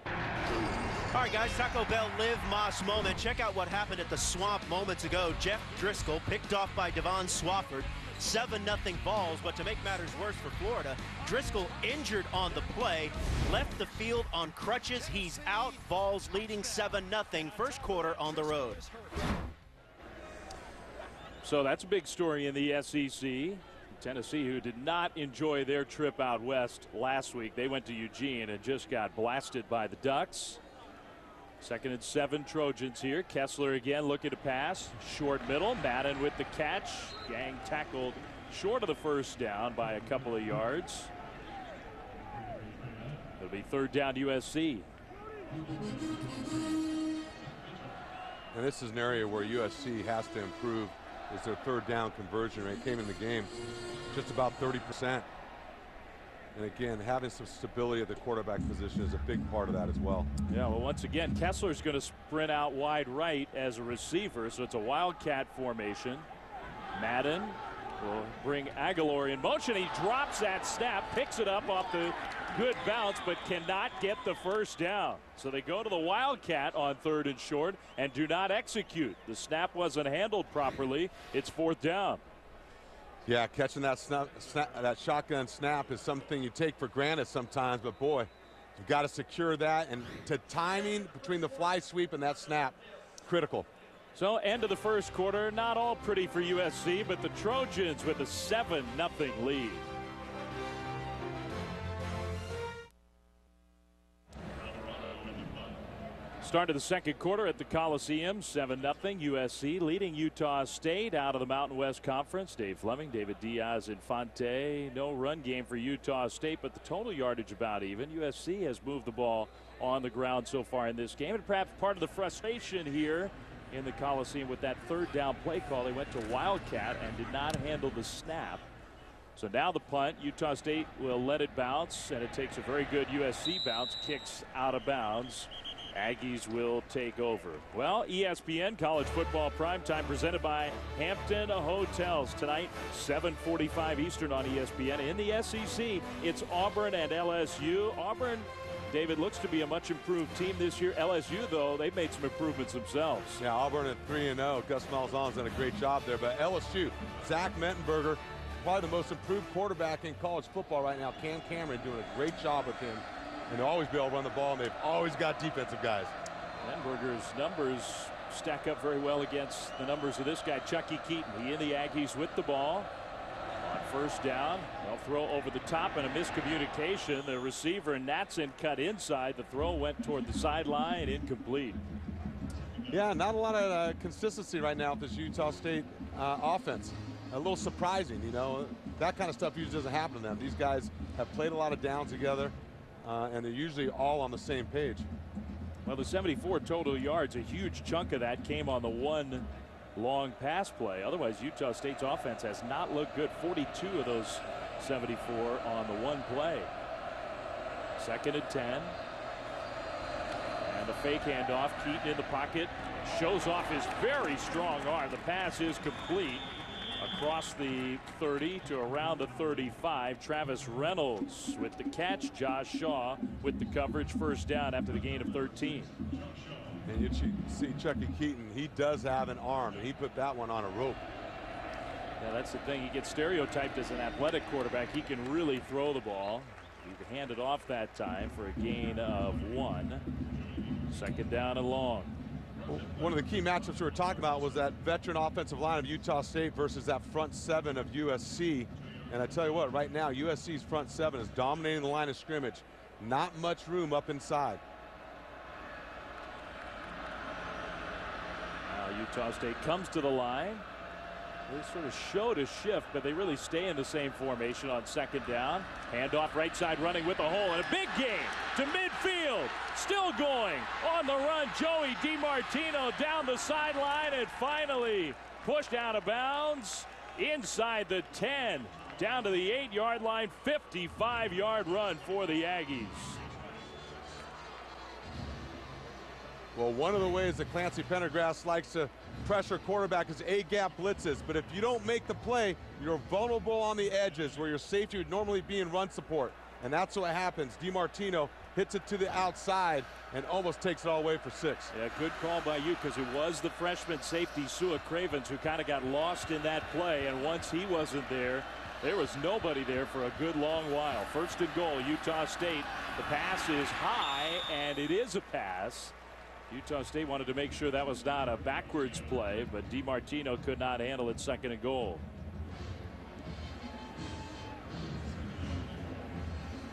All right, guys, Taco Bell Live Moss moment. Check out what happened at the Swamp moments ago. Jeff Driscoll picked off by Devon Swafford. 7-0 balls, but to make matters worse for Florida, Driscoll injured on the play, left the field on crutches. He's out. Vols leading 7-0 first quarter on the road. So that's a big story in the SEC. Tennessee, who did not enjoy their trip out west last week. They went to Eugene and just got blasted by the Ducks. 2nd and 7 Trojans here. Kessler again looking to pass. Short middle. Madden with the catch. Gang tackled short of the first down by a couple of yards. It'll be 3rd down USC. And this is an area where USC has to improve. Is their 3rd down conversion rate. Came in the game just about 30%. And again, having some stability at the quarterback position is a big part of that as well. Yeah, well, once again, Kessler's going to sprint out wide right as a receiver, so it's a wildcat formation. Madden will bring Aguilar in motion. He drops that snap, picks it up off the good bounce, but cannot get the first down. So they go to the wildcat on 3rd and short and do not execute. The snap wasn't handled properly. It's 4th down. Yeah, catching that that shotgun snap is something you take for granted sometimes, but boy, you've got to secure that, and to timing between the fly sweep and that snap, critical. So end of the first quarter, not all pretty for USC, but the Trojans with a 7-0 lead. Start of the second quarter at the Coliseum, 7-0 USC leading Utah State out of the Mountain West Conference. Dave Fleming, David Diaz-Infante. No run game for Utah State, but the total yardage about even. USC has moved the ball on the ground so far in this game, and perhaps part of the frustration here in the Coliseum with that 3rd down play call. They went to wildcat and did not handle the snap. So now the punt. Utah State will let it bounce, and it takes a very good USC bounce, kicks out of bounds. Aggies will take over. Well, ESPN College Football Primetime presented by Hampton Hotels tonight, 7:45 Eastern on ESPN. In the SEC, it's Auburn and LSU. Auburn, David, looks to be a much improved team this year. LSU, though, they've made some improvements themselves. Yeah, Auburn at 3-0. Gus Malzahn's done a great job there, but LSU, Zach Mettenberger, probably the most improved quarterback in college football right now. Cam Cameron doing a great job with him. And they'll always be able to run the ball, and they've always got defensive guys. Mettenberger's numbers stack up very well against the numbers of this guy, Chucky Keaton. He and the Aggies with the ball. On 1st down, they'll throw over the top and a miscommunication. The receiver, Natson, cut inside. The throw went toward the sideline, incomplete. Yeah, not a lot of consistency right now with this Utah State offense. A little surprising, you know. That kind of stuff usually doesn't happen to them. These guys have played a lot of downs together. And they're usually all on the same page. Well, the 74 total yards, a huge chunk of that came on the one long pass play. Otherwise, Utah State's offense has not looked good. 42 of those 74 on the one play. 2nd and 10. And the fake handoff. Keaton in the pocket. Shows off his very strong arm. The pass is complete. Across the 30 to around the 35. Travis Reynolds with the catch. Josh Shaw with the coverage. 1st down after the gain of 13. And you see Chucky Keaton, he does have an arm, and he put that one on a rope. Yeah, that's the thing. He gets stereotyped as an athletic quarterback. He can really throw the ball. He handed off that time for a gain of 1. 2nd down and long. One of the key matchups we were talking about was that veteran offensive line of Utah State versus that front 7 of USC. And I tell you what, right now, USC's front 7 is dominating the line of scrimmage. Not much room up inside. Now Utah State comes to the line. They sort of showed a shift, but they really stay in the same formation on 2nd down. Handoff right side running with a hole, and a big gain to midfield. Still going on the run. Joey DiMartino down the sideline and finally pushed out of bounds inside the 10. down to the 8-yard line. 55-yard run for the Aggies. Well, one of the ways that Clancy Pendergrass likes to pressure quarterback is A-gap blitzes. But if you don't make the play, you're vulnerable on the edges where your safety would normally be in run support. And that's what happens. DiMartino hits it to the outside and almost takes it all away for 6. Yeah, good call by you, because it was the freshman safety, Sua Cravens, who kind of got lost in that play. And once he wasn't there, there was nobody there for a good long while. First and goal, Utah State. The pass is high, and it is a pass. Utah State wanted to make sure that was not a backwards play, but DiMartino could not handle it. Second and goal.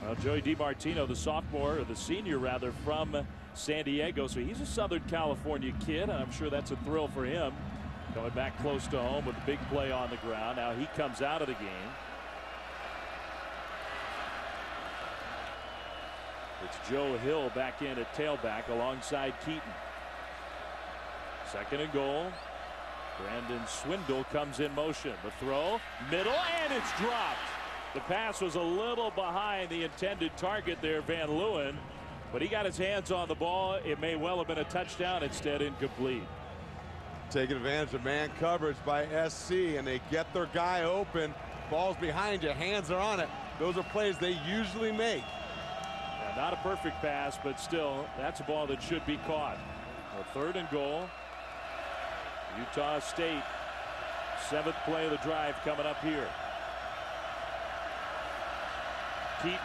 Well, Joey DiMartino, the sophomore, or the senior rather, from San Diego, so he's a Southern California kid, and I'm sure that's a thrill for him. Coming back close to home with a big play on the ground. Now he comes out of the game. It's Joe Hill back in at tailback alongside Keaton. Second and goal. Brandon Swindle comes in motion. The throw, middle, and it's dropped. The pass was a little behind the intended target there, Van Leeuwen, but he got his hands on the ball. It may well have been a touchdown, instead incomplete. Taking advantage of man coverage by SC, and they get their guy open. Ball's behind you, hands are on it. Those are plays they usually make. Yeah, not a perfect pass, but still, that's a ball that should be caught. Well, third and goal. Utah State, 7th play of the drive coming up here. Keaton,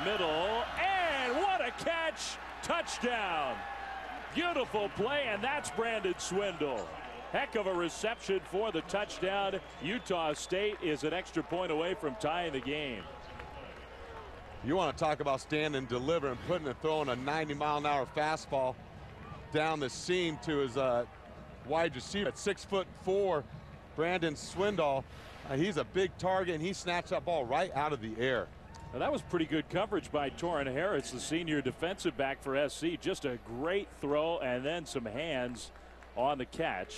middle, and what a catch! Touchdown! Beautiful play, and that's Brandon Swindle. Heck of a reception for the touchdown. Utah State is an extra point away from tying the game. You want to talk about stand and deliver and throwing a 90-mile-an-hour fastball down the seam to his wide receiver at 6'4", Brandon Swindle. He's a big target, and he snatched that ball right out of the air. Now, that was pretty good coverage by Torrin Harris, the senior defensive back for SC. Just a great throw, and then some hands on the catch.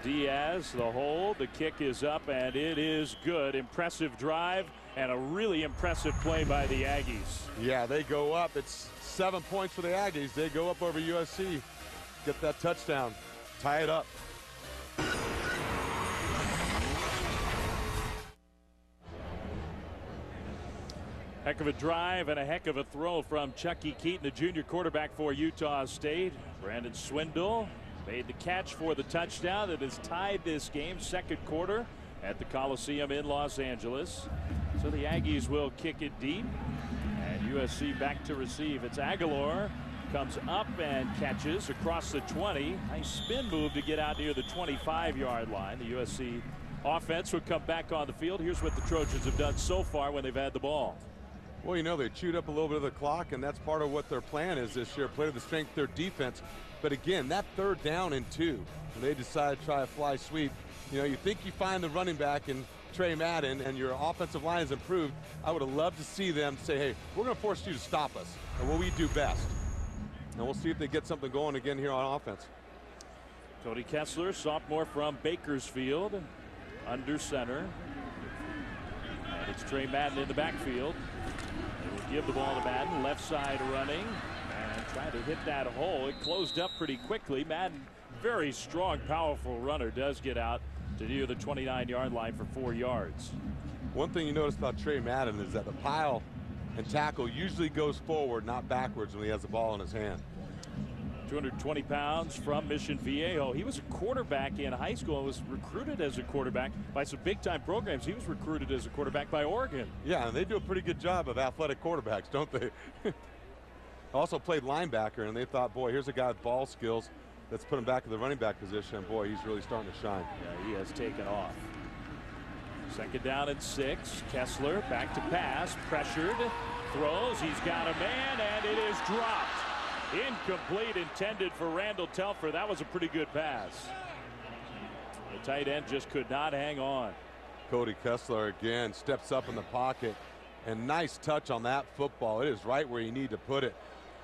Diaz, the hold, the kick is up, and it is good. Impressive drive and a really impressive play by the Aggies. Yeah, they go up. It's 7 points for the Aggies. They go up over USC, get that touchdown, tie it up. Heck of a drive and a heck of a throw from Chucky Keaton, the junior quarterback for Utah State. Brandon Swindle made the catch for the touchdown that has tied this game, second quarter at the Coliseum in Los Angeles. So the Aggies will kick it deep, and USC back to receive. It's Aguilar, comes up and catches across the 20. Nice spin move to get out near the 25-yard line. The USC offense would come back on the field. Here's what the Trojans have done so far when they've had the ball. Well, you know, they chewed up a little bit of the clock, and that's part of what their plan is this year, play to the strength of their defense. But again, that 3rd down and 2, and they decided to try a fly sweep. You know, you think you find the running back in Trey Madden and your offensive line is improved. I would have loved to see them say, hey, we're going to force you to stop us, and what we do best. And we'll see if they get something going again here on offense. Cody Kessler, sophomore from Bakersfield, under center. And it's Trey Madden in the backfield. They will give the ball to Madden, left side running, and trying to hit that hole. It closed up pretty quickly. Madden, very strong, powerful runner, does get out to near the 29-yard line for 4 yards. One thing you notice about Trey Madden is that the pile and tackle usually goes forward, not backwards, when he has the ball in his hand. 220 pounds from Mission Viejo. He was a quarterback in high school and was recruited as a quarterback by some big-time programs. He was recruited as a quarterback by Oregon. Yeah, and they do a pretty good job of athletic quarterbacks, don't they? Also played linebacker, and they thought, boy, here's a guy with ball skills. Let's put him back in the running back position. And boy, he's really starting to shine. Yeah, he has taken off. Second down and 6. Kessler back to pass, pressured, throws. He's got a man, and it is dropped. Incomplete, intended for Randall Telfer. That was a pretty good pass. The tight end just could not hang on. Cody Kessler again steps up in the pocket, and nice touch on that football. It is right where you need to put it.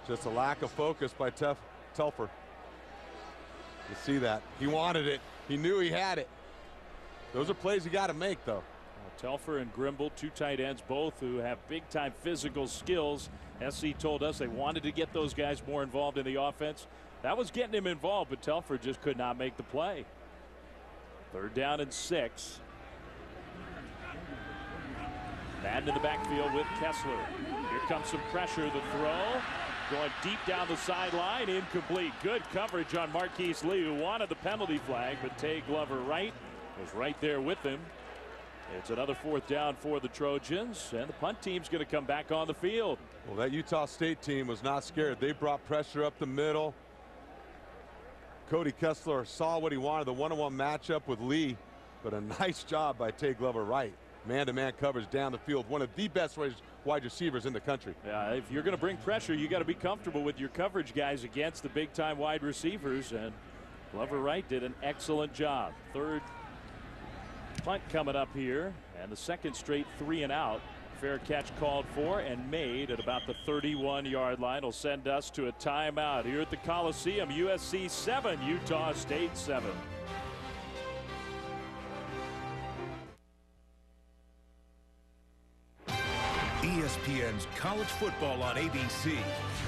Just a lack of focus by Telfer. You see that. He wanted it. He knew he had it. Those are plays you got to make, though. Telfer and Grimble, two tight ends, both who have big-time physical skills. SC told us they wanted to get those guys more involved in the offense. That was getting him involved, but Telfer just could not make the play. 3rd down and 6. Madden in the backfield with Kessler. Here comes some pressure. The throw going deep down the sideline. Incomplete. Good coverage on Marquise Lee, who wanted the penalty flag, but Tay Glover Wright was right there with him. It's another 4th down for the Trojans, and the punt team's going to come back on the field. Well, that Utah State team was not scared. They brought pressure up the middle. Cody Kessler saw what he wanted, the one-on-one matchup with Lee, but a nice job by Tay Glover Wright. Man-to-man coverage down the field. One of the best wide receivers in the country. Yeah, if you're going to bring pressure, you got to be comfortable with your coverage guys against the big-time wide receivers, and Glover Wright did an excellent job. 3rd punt coming up here, and the 2nd straight 3 and out. Fair catch called for and made at about the 31-yard line. Will send us to a timeout here at the Coliseum. USC 7, Utah State 7. ESPN's College Football on ABC.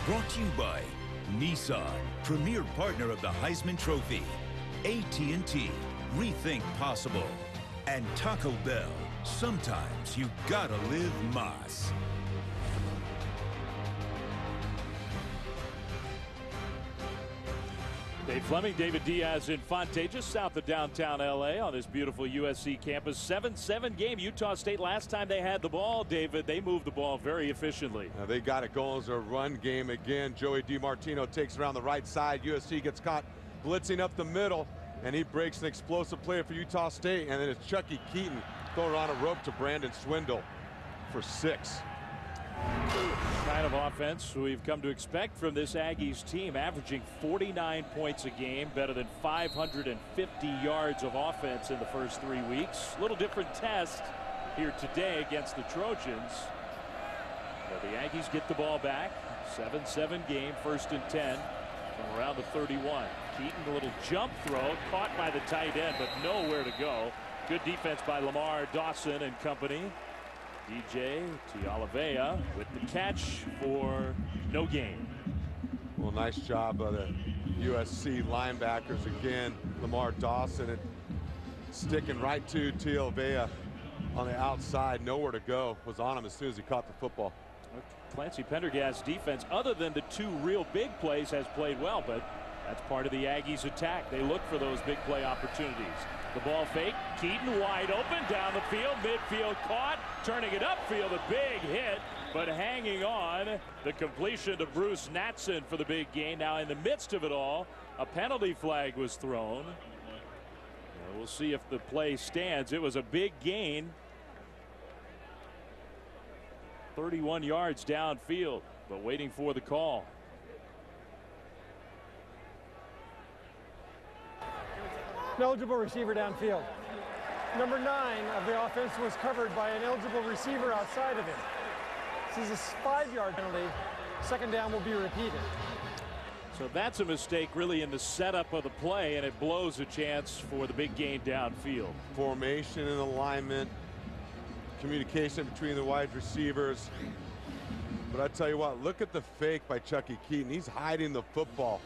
Brought to you by Nissan, premier partner of the Heisman Trophy. AT&T, rethink possible. And Taco Bell, sometimes you gotta live Mas. Dave Fleming, David Diaz Infante, just south of downtown LA on this beautiful USC campus. 7-7 game. Utah State, last time they had the ball, David, they moved the ball very efficiently. Now they got it going as a run game again. Joey DiMartino takes around the right side. USC gets caught blitzing up the middle, and he breaks an explosive play for Utah State. And then it's Chucky Keaton throwing on a rope to Brandon Swindle for 6. Kind of offense we've come to expect from this Aggies team, averaging 49 points a game, better than 550 yards of offense in the first 3 weeks. A little different test here today against the Trojans. But the Aggies get the ball back. 7-7 game, 1st and 10 from around the 31. Keaton, a little jump throw, caught by the tight end, but nowhere to go. Good defense by Lamar Dawson and company. DJ Tialavea with the catch for no gain. Well, nice job by the USC linebackers again. Lamar Dawson and sticking right to Tialavea on the outside. Nowhere to go. Was on him as soon as he caught the football. Clancy Pendergast's defense, other than the 2 real big plays, has played well, but that's part of the Aggies' attack. They look for those big play opportunities. The ball fake. Keaton wide open down the field. Midfield caught. Turning it upfield. A big hit, but hanging on. The completion to Bruce Natson for the big gain. Now in the midst of it all, a penalty flag was thrown. We'll see if the play stands. It was a big gain. 31 yards downfield, but waiting for the call. An eligible receiver downfield. Number 9 of the offense was covered by an eligible receiver outside of him. This is a 5-yard penalty. 2nd down will be repeated. So that's a mistake really in the setup of the play, and it blows a chance for the big gain downfield. Formation and alignment, communication between the wide receivers. But I tell you what, look at the fake by Chucky Keaton. He's hiding the football.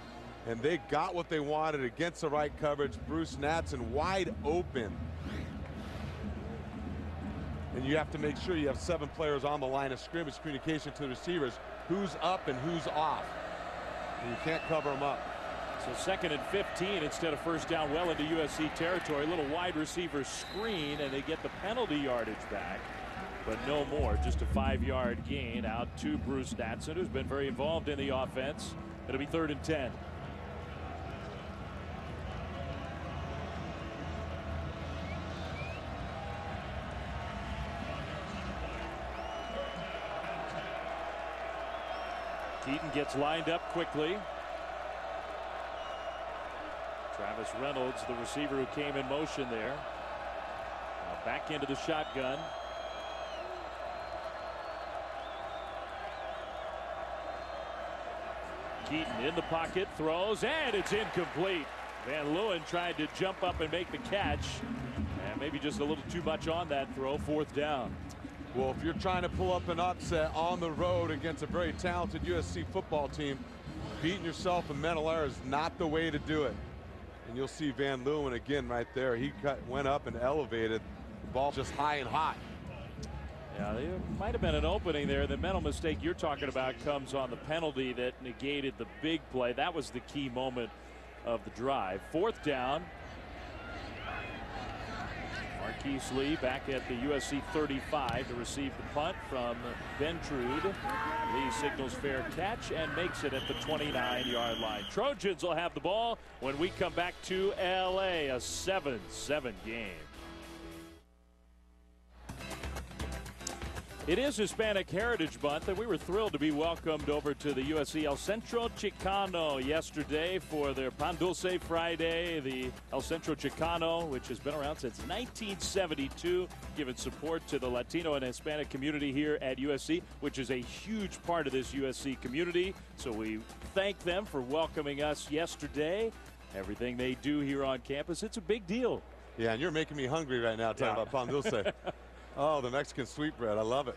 And they got what they wanted against the right coverage. Bruce Natson wide open. And you have to make sure you have 7 players on the line of scrimmage. Communication to the receivers. Who's up and who's off. And you can't cover them up. So 2nd and 15 instead of 1st down, well into USC territory. A little wide receiver screen, and they get the penalty yardage back. But no more. Just a 5-yard gain out to Bruce Natson, who's been very involved in the offense. It'll be 3rd and 10. Keaton gets lined up quickly. Travis Reynolds, the receiver who came in motion there. Now back into the shotgun. Keaton in the pocket, throws, and it's incomplete. Van Leeuwen tried to jump up and make the catch. And maybe just a little too much on that throw. 4th down. Well, if you're trying to pull up an upset on the road against a very talented USC football team, beating yourself in mental error is not the way to do it. And you'll see Van Leeuwen again right there. He went up and elevated the ball just high and hot. Yeah, there might have been an opening there. The mental mistake you're talking about comes on the penalty that negated the big play. That was the key moment of the drive. 4th down. Marquise Lee back at the USC 35 to receive the punt from Ben Trude. Lee signals fair catch and makes it at the 29-yard line. Trojans will have the ball when we come back to LA. A 7-7 game. It is Hispanic Heritage Month, and we were thrilled to be welcomed over to the USC El Centro Chicano yesterday for their Pan Dulce Friday. The El Centro Chicano, which has been around since 1972, giving support to the Latino and Hispanic community here at USC, which is a huge part of this USC community. So we thank them for welcoming us yesterday. Everything they do here on campus, it's a big deal. Yeah, and you're making me hungry right now talking about Pan Dulce. Oh, the Mexican sweetbread. I love it.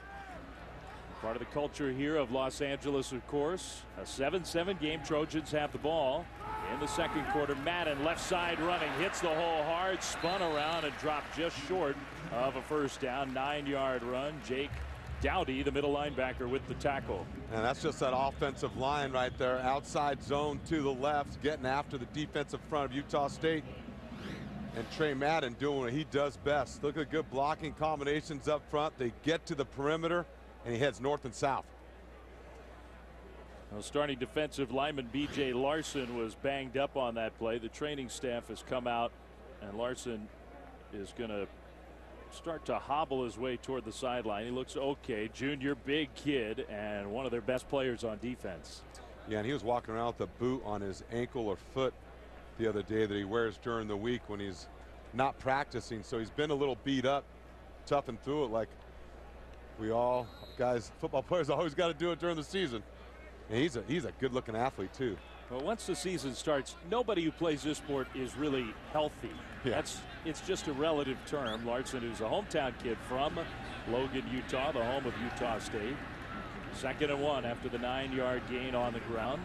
Part of the culture here of Los Angeles, of course. A 7-7 game. Trojans have the ball. In the second quarter, Madden left side running. Hits the hole hard. Spun around and dropped just short of a 1st down. 9-yard run. Jake Dowdy, the middle linebacker, with the tackle. And that's just that offensive line right there. Outside zone to the left. Getting after the defensive front of Utah State. And Trey Madden doing what he does best. Look at good blocking combinations up front. They get to the perimeter, and he heads north and south. Well, starting defensive lineman B.J. Larson was banged up on that play. The training staff has come out, and Larson is going to start to hobble his way toward the sideline. He looks okay. Junior, big kid, and one of their best players on defense. Yeah, and he was walking around with a boot on his ankle or foot the other day that he wears during the week when he's not practicing. So he's been a little beat up, toughened through it like we all guys, football players, always got to do it during the season. And he's a good looking athlete too. Well, once the season starts, nobody who plays this sport is really healthy. Yeah. It's just a relative term. Larson, who's a hometown kid from Logan, Utah, the home of Utah State. 2nd and 1 after the 9-yard gain on the ground.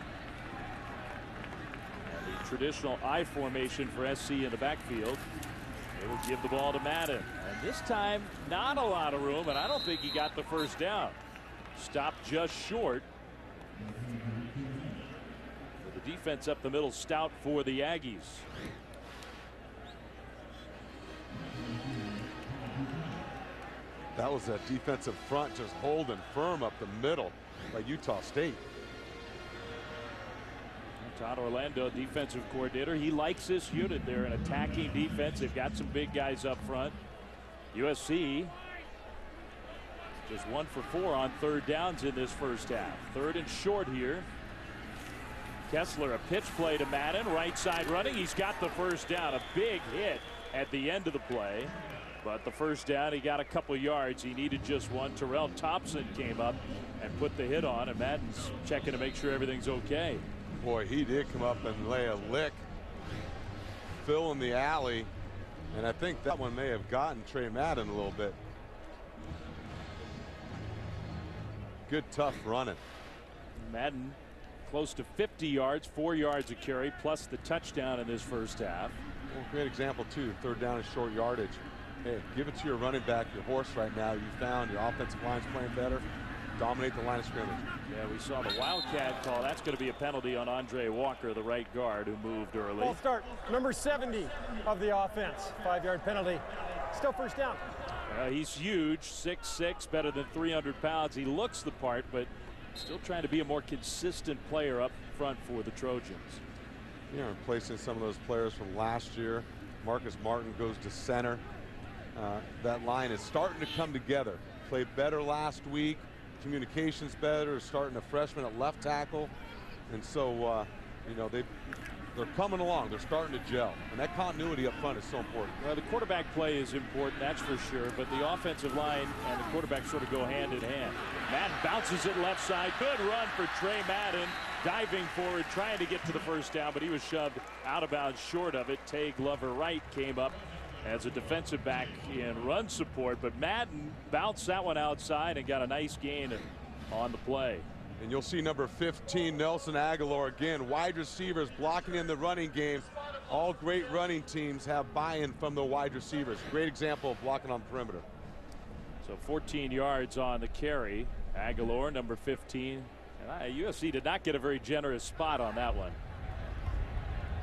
Traditional I formation for SC in the backfield. They will give the ball to Madden, and this time not a lot of room, and I don't think he got the 1st down. Stopped just short. The defense up the middle stout for the Aggies. That was that defensive front just holding firm up the middle by Utah State. Todd Orlando, defensive coordinator, he likes this unit. They're an attacking defense. They've got some big guys up front. USC just 1 for 4 on 3rd downs in this 1st half. 3rd and short here. Kessler, a pitch play to Madden, right side running. He's got the 1st down. A big hit at the end of the play, but the 1st down, he got a couple yards. He needed just one. Terrell Thompson came up and put the hit on, and Madden's checking to make sure everything's okay. Boy, he did come up and lay a lick, fill in the alley, and I think that one may have gotten Trey Madden a little bit. Good tough running. Madden close to 50 yards, 4 yards a carry, plus the touchdown in this 1st half. Well, great example too. 3rd down and short yardage. Hey, give it to your running back, your horse right now. You found your offensive line's playing better. Dominate the line of scrimmage. Yeah, we saw the Wildcat call. That's going to be a penalty on Andre Walker, the right guard, who moved early. Ball start, number 70 of the offense. 5-yard penalty. Still 1st down. He's huge, 6'6", better than 300 pounds. He looks the part, but still trying to be a more consistent player up front for the Trojans. Yeah, replacing some of those players from last year. Marcus Martin goes to center. That line is starting to come together. Played better last week. Communications better. Starting a freshman at left tackle, and so you know they're coming along. They're starting to gel, and that continuity up front is so important. Well, the quarterback play is important, that's for sure, but the offensive line and the quarterback sort of go hand in hand. Madden bounces it left side. Good run for Trey Madden, diving forward, trying to get to the 1st down, but he was shoved out of bounds short of it. Tay Glover Wright came up as a defensive back in run support, but Madden bounced that one outside and got a nice gain on the play. And you'll see number 15, Nelson Aguilar, again, wide receivers blocking in the running game. All great running teams have buy-in from the wide receivers. Great example of blocking on the perimeter. So 14 yards on the carry. Aguilar, number 15. And USC did not get a very generous spot on that one.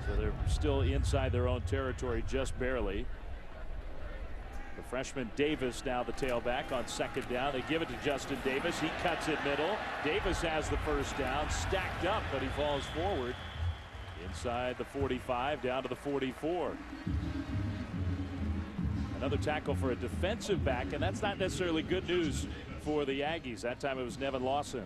So they're still inside their own territory just barely. The freshman Davis now the tailback on second down. They give it to Justin Davis. He cuts it middle. Davis has the first down, stacked up, but he falls forward inside the 45 down to the 44. Another tackle for a defensive back, and that's not necessarily good news for the Aggies. That time it was Nevin Lawson.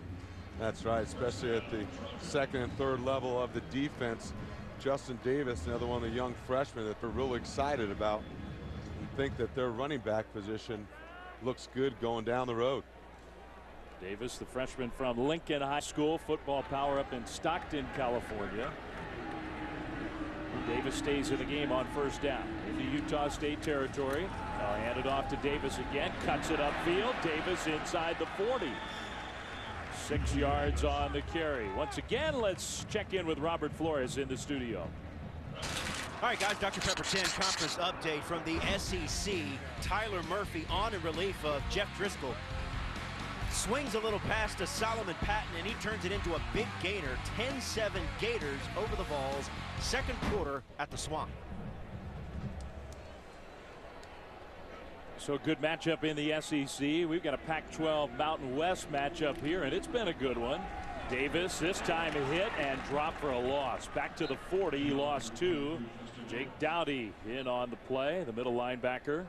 That's right, especially at the second and third level of the defense. Justin Davis, another one of the young freshmen that they're really excited about, and think that their running back position looks good going down the road. Davis, the freshman from Lincoln High School, football power up in Stockton, California. Davis stays in the game on first down into Utah State territory. Now hand it off to Davis again, cuts it upfield. Davis inside the 40. 6 yards on the carry. Once again, let's check in with Robert Flores in the studio. All right, guys, Dr. Pepper 10 conference update from the SEC. Tyler Murphy on in relief of Jeff Driscoll. Swings a little pass to Solomon Patton, and he turns it into a big gainer. 10-7 Gators over the Vols. Second quarter at the Swamp. So good matchup in the SEC. We've got a Pac-12 Mountain West matchup here, and it's been a good one. Davis this time a hit and dropped for a loss. Back to the 40. He lost 2. Jake Dowdy in on the play, the middle linebacker.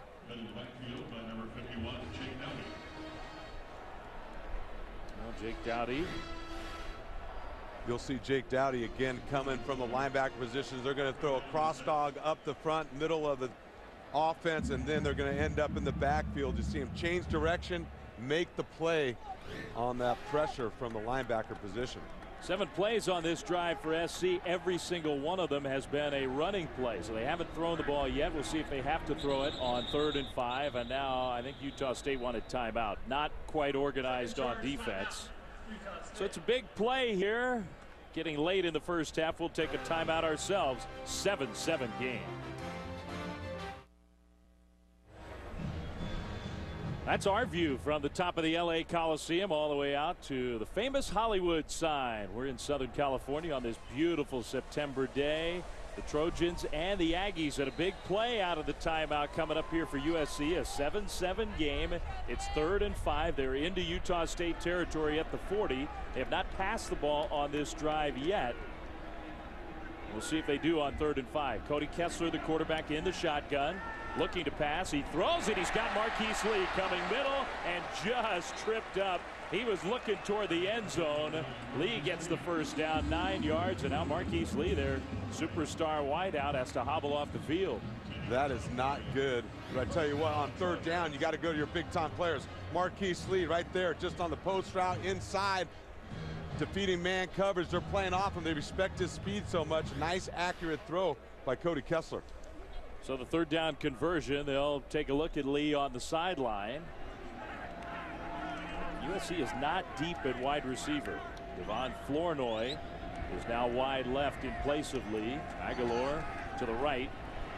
Jake Dowdy. You'll see Jake Dowdy again coming from the linebacker positions. They're going to throw a cross dog up the front middle of the offense, and then they're going to end up in the backfield. You see him change direction, make the play on that pressure from the linebacker position. 7 plays on this drive for SC. Every single one of them has been a running play, so they haven't thrown the ball yet. We'll see if they have to throw it on 3rd and 5. And now I think Utah State wanted timeout. Not quite organized on defense. So it's a big play here. Getting late in the first half. We'll take a timeout ourselves. 7-7 game. That's our view from the top of the LA Coliseum all the way out to the famous Hollywood sign. We're in Southern California on this beautiful September day. The Trojans and the Aggies had a big play out of the timeout coming up here for USC. A 7-7 game. It's 3rd and 5. They're into Utah State territory at the 40. They have not passed the ball on this drive yet. We'll see if they do on 3rd and 5. Cody Kessler, the quarterback, in the shotgun. Looking to pass. He throws it. He's got Marquise Lee coming middle and just tripped up. He was looking toward the end zone. Lee gets the first down, 9 yards, and now Marquise Lee, their superstar wideout, has to hobble off the field. That is not good. But I tell you what, on 3rd down, you got to go to your big-time players. Marquise Lee right there, just on the post route inside, defeating man coverage. They're playing off him. They respect his speed so much. Nice, accurate throw by Cody Kessler. So the 3rd down conversion, they'll take a look at Lee on the sideline. USC is not deep at wide receiver. Devon Flournoy is now wide left in place of Lee. Aguilar to the right.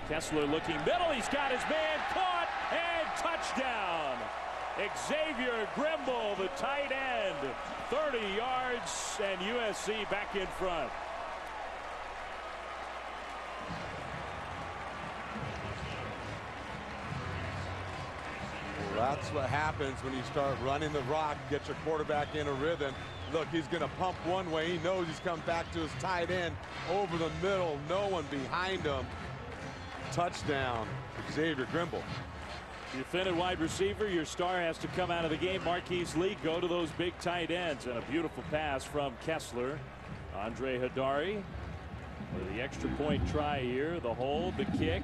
Kessler looking middle. He's got his man caught and touchdown. Xavier Grimble, the tight end. 30 yards and USC back in front. That's what happens when you start running the rock, get your quarterback in a rhythm. Look, he's going to pump one way. He knows he's coming back to his tight end over the middle. No one behind him. Touchdown, Xavier Grimble. You're thin at wide receiver. Your star has to come out of the game. Marquise Lee, go to those big tight ends. And a beautiful pass from Kessler. Andre Hadari with the extra point try here. The hold, the kick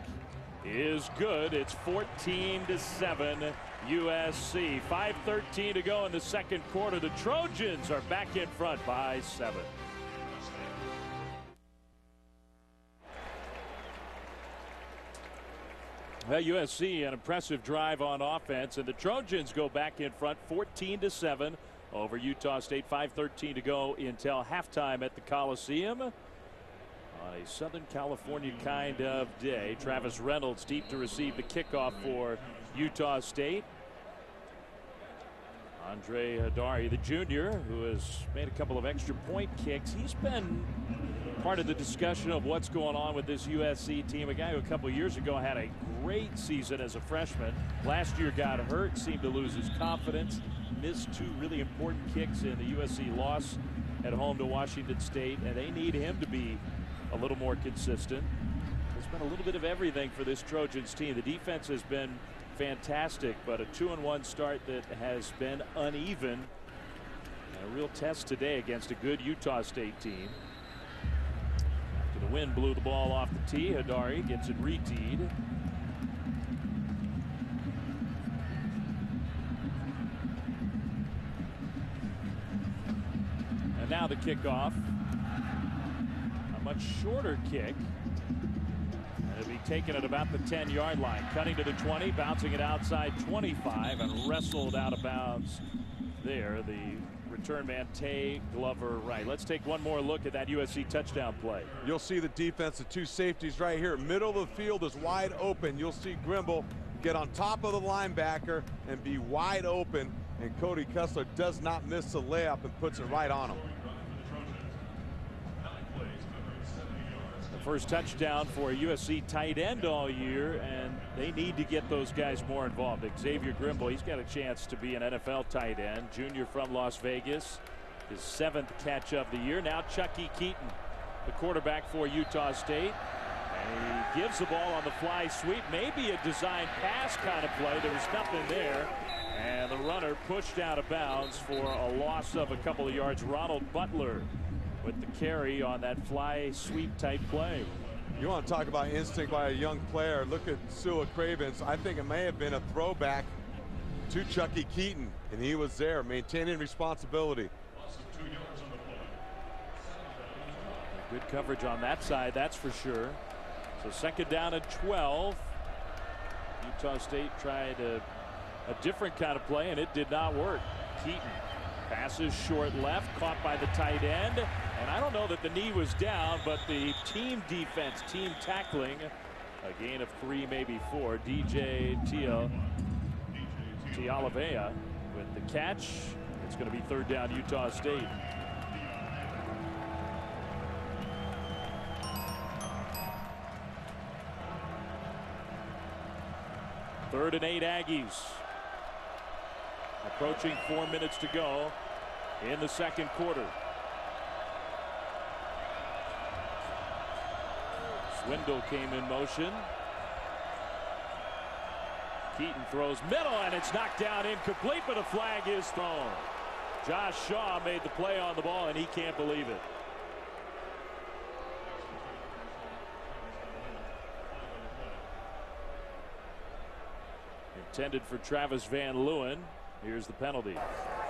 is good. It's 14-7 USC. 5:13 to go in the second quarter. The Trojans are back in front by 7. Well, USC, an impressive drive on offense, and the Trojans go back in front 14-7 over Utah State. 5:13 to go until halftime at the Coliseum. On a Southern California kind of day. Travis Reynolds deep to receive the kickoff for Utah State. Andre Hadari, the junior, who has made a couple of extra point kicks. He's been part of the discussion of what's going on with this USC team. A guy who a couple of years ago had a great season as a freshman. Last year got hurt, seemed to lose his confidence. Missed two really important kicks in the USC loss at home to Washington State, and they need him to be a little more consistent. There's been a little bit of everything for this Trojans team. The defense has been fantastic, but a 2-1 start that has been uneven. And a real test today against a good Utah State team. After the wind blew the ball off the tee, Hadari gets it re-teed. And now the kickoff. A much shorter kick. It'll be taken at about the 10-yard line. Cutting to the 20, bouncing it outside 25, and wrestled out of bounds there. The return man, Tay Glover right. Let's take one more look at that USC touchdown play. You'll see the defense, the two safeties right here. Middle of the field is wide open. You'll see Grimble get on top of the linebacker and be wide open, and Cody Kessler does not miss the layup and puts it right on him. First touchdown for a USC tight end all year, and they need to get those guys more involved. Xavier Grimble, he's got a chance to be an NFL tight end. Junior from Las Vegas, his 7th catch of the year. Now Chucky Keaton, the quarterback for Utah State, and he gives the ball on the fly sweep. Maybe a design pass kind of play. There was nothing there, and the runner pushed out of bounds for a loss of a couple of yards. Ronald Butler with the carry on that fly sweep type play. You want to talk about instinct by a young player. Look at Sua Cravens. I think it may have been a throwback to Chucky Keaton, and he was there maintaining responsibility. Good coverage on that side, that's for sure. So second down at 12. Utah State tried a different kind of play, and it did not work. Keaton passes short left, caught by the tight end, and I don't know that the knee was down, but the team defense, team tackling, a gain of 3, maybe 4. DJ Tialavea with the catch. It's going to be third down Utah State. Third and 8 Aggies. Approaching 4 minutes to go in the second quarter. Swindle came in motion. Keaton throws middle, and it's knocked down incomplete, but a flag is thrown. Josh Shaw made the play on the ball, and he can't believe it. Intended for Travis Van Leeuwen. Here's the penalty.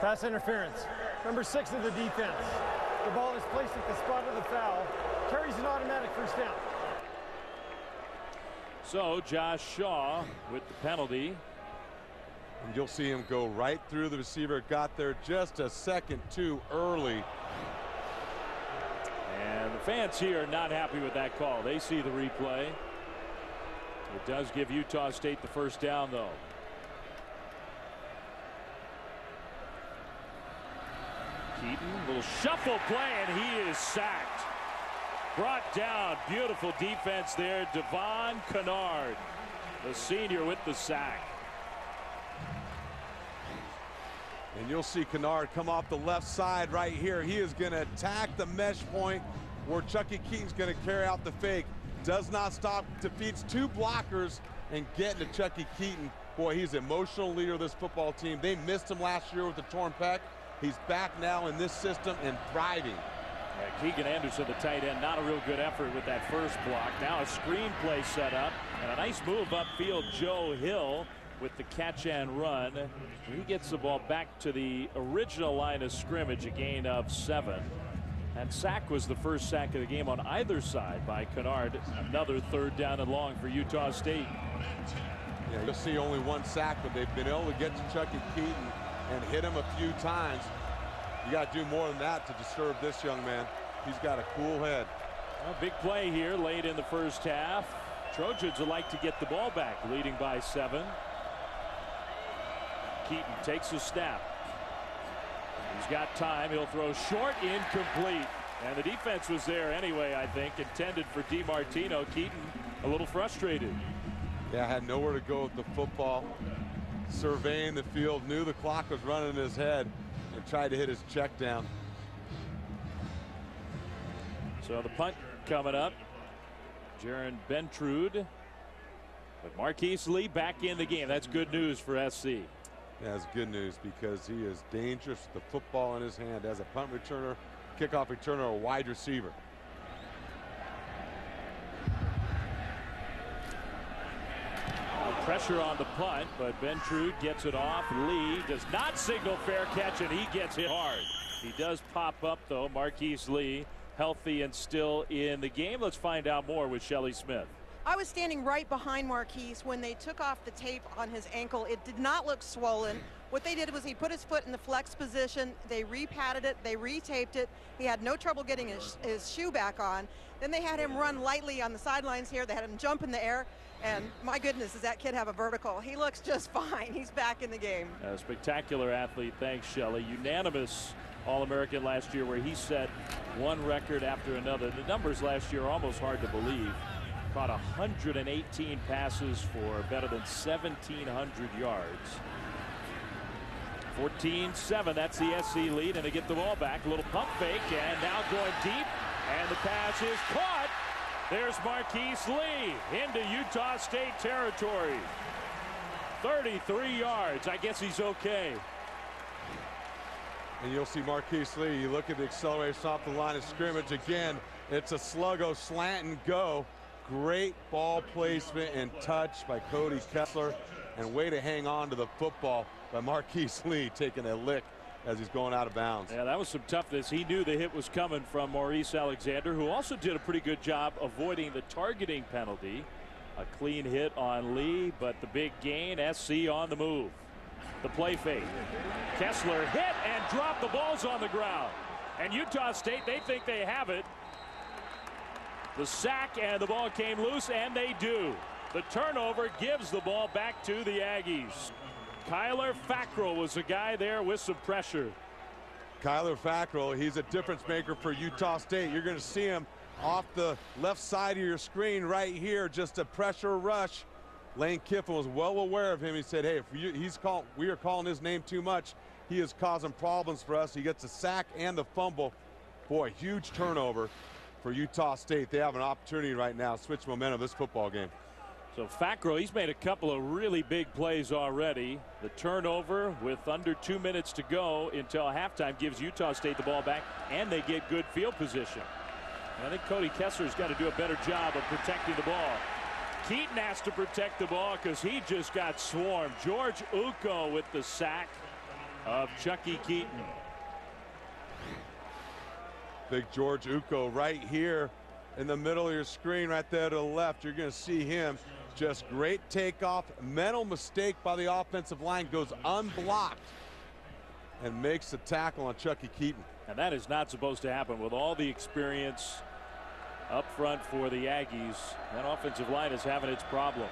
Pass interference. Number 6 of the defense. The ball is placed at the spot of the foul. Carries an automatic first down. So Josh Shaw with the penalty. And you'll see him go right through the receiver. Got there just a second too early. And the fans here are not happy with that call. They see the replay. It does give Utah State the first down, though. Keaton, little shuffle play, and he is sacked. Brought down. Beautiful defense there. Devon Kennard, the senior, with the sack. And you'll see Kennard come off the left side right here. He is going to attack the mesh point where Chucky Keaton's going to carry out the fake. Does not stop, defeats 2 blockers and getting to Chucky Keaton. Boy, he's an emotional leader of this football team. They missed him last year with the torn pec. He's back now in this system and thriving. Yeah, Keegan Anderson, the tight end, not a real good effort with that first block. Now a screen play set up and a nice move upfield. Joe Hill with the catch and run. He gets the ball back to the original line of scrimmage, a gain of 7. And sack was the first sack of the game on either side by Kennard. Another third down and long for Utah State. Yeah, you'll see only one sack, but they've been able to get to Chucky Keaton and hit him a few times. You got to do more than that to disturb this young man. He's got a cool head. A big play here late in the first half. Trojans would like to get the ball back, leading by 7. Keaton takes a snap. He's got time. He'll throw short, incomplete. And the defense was there anyway, I think, intended for DiMartino. Keaton a little frustrated. Yeah, had nowhere to go with the football. Surveying the field, knew the clock was running in his head, and tried to hit his check down. So the punt coming up. Jaron Bentrude. But Marquise Lee back in the game. That's good news for SC. Yeah, that's good news because he is dangerous with the football in his hand as a punt returner, kickoff returner, or wide receiver. Pressure on the punt, but Bentrude gets it off. Lee does not signal fair catch, and he gets hit hard. He does pop up, though. Marquise Lee healthy and still in the game. Let's find out more with Shelley Smith. I was standing right behind Marquise when they took off the tape on his ankle. It did not look swollen. What they did was he put his foot in the flex position. They re-padded it. They re-taped it. He had no trouble getting his shoe back on. Then they had him run lightly on the sidelines here. They had him jump in the air. And my goodness, does that kid have a vertical? He looks just fine. He's back in the game. A spectacular athlete. Thanks, Shelley. Unanimous All-American last year where he set one record after another. The numbers last year are almost hard to believe. Caught 118 passes for better than 1,700 yards. 14-7, that's the SC lead, and they get the ball back. A little pump fake, and now going deep, and the pass is caught. There's Marquise Lee into Utah State territory. 33 yards. I guess he's okay. And you'll see Marquise Lee. You look at the acceleration off the line of scrimmage again. It's a sluggo slant and go. Great ball placement and touch by Cody Kessler, and way to hang on to the football by Marquise Lee, taking a lick as he's going out of bounds. Yeah, that was some toughness. He knew the hit was coming from Maurice Alexander, who also did a pretty good job avoiding the targeting penalty. A clean hit on Lee, but the big gain, SC on the move. The play fake. Kessler hit and dropped. The ball's on the ground. And Utah State, they think they have it. The sack and the ball came loose, and they do. The turnover gives the ball back to the Aggies. Kyler Fackrell was the guy there with some pressure. Kyler Fackrell, he's a difference maker for Utah State. You're going to see him off the left side of your screen right here, just a pressure rush. Lane Kiffin was well aware of him. He said, hey, if we are calling his name too much, he is causing problems for us. He gets a sack and the fumble. Boy, huge turnover for Utah State. They have an opportunity right now to switch momentum of this football game. So Fackrell, he's made a couple of really big plays already. The turnover with under 2 minutes to go until halftime gives Utah State the ball back, and they get good field position. I think Cody Kessler's got to do a better job of protecting the ball. Keaton has to protect the ball because he just got swarmed. George Uko with the sack of Chucky Keaton. Big George Uko right here in the middle of your screen right there to the left. You're going to see him. Just great takeoff. Mental mistake by the offensive line, goes unblocked and makes the tackle on Chucky Keaton. And that is not supposed to happen with all the experience up front for the Aggies. That offensive line is having its problems.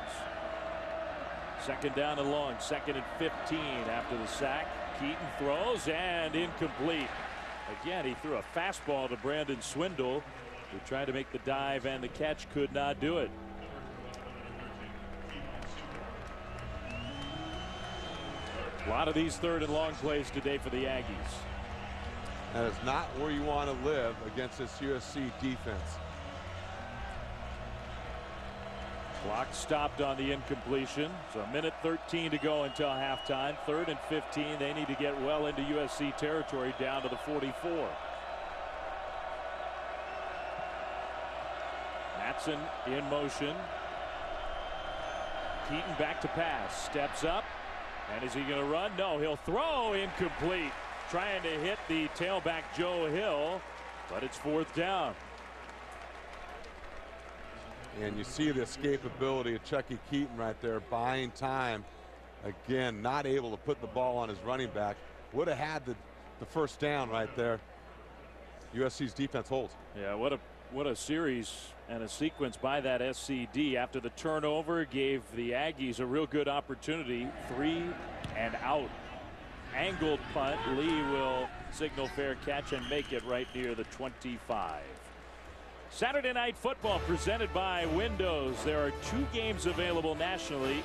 Second down and long, 2nd and 15 after the sack. Keaton throws and incomplete. Again, he threw a fastball to Brandon Swindle, who tried to make the dive and the catch, could not do it. A lot of these 3rd and long plays today for the Aggies. That is not where you want to live against this USC defense. Clock stopped on the incompletion. So 1:13 to go until halftime. 3rd and 15. They need to get well into USC territory down to the 44. Matson in motion. Keaton back to pass. Steps up. And is he going to run? No, he'll throw. Incomplete. Trying to hit the tailback Joe Hill, but it's 4th down. And you see the escapability of Chucky Keaton right there, buying time. Again, not able to put the ball on his running back. Would have had the first down right there. USC's defense holds. Yeah, what a series and a sequence by that SCD. After the turnover, gave the Aggies a real good opportunity. 3 and out. Angled punt. Lee will signal fair catch and make it right near the 25. Saturday Night Football presented by Windows. There are 2 games available nationally.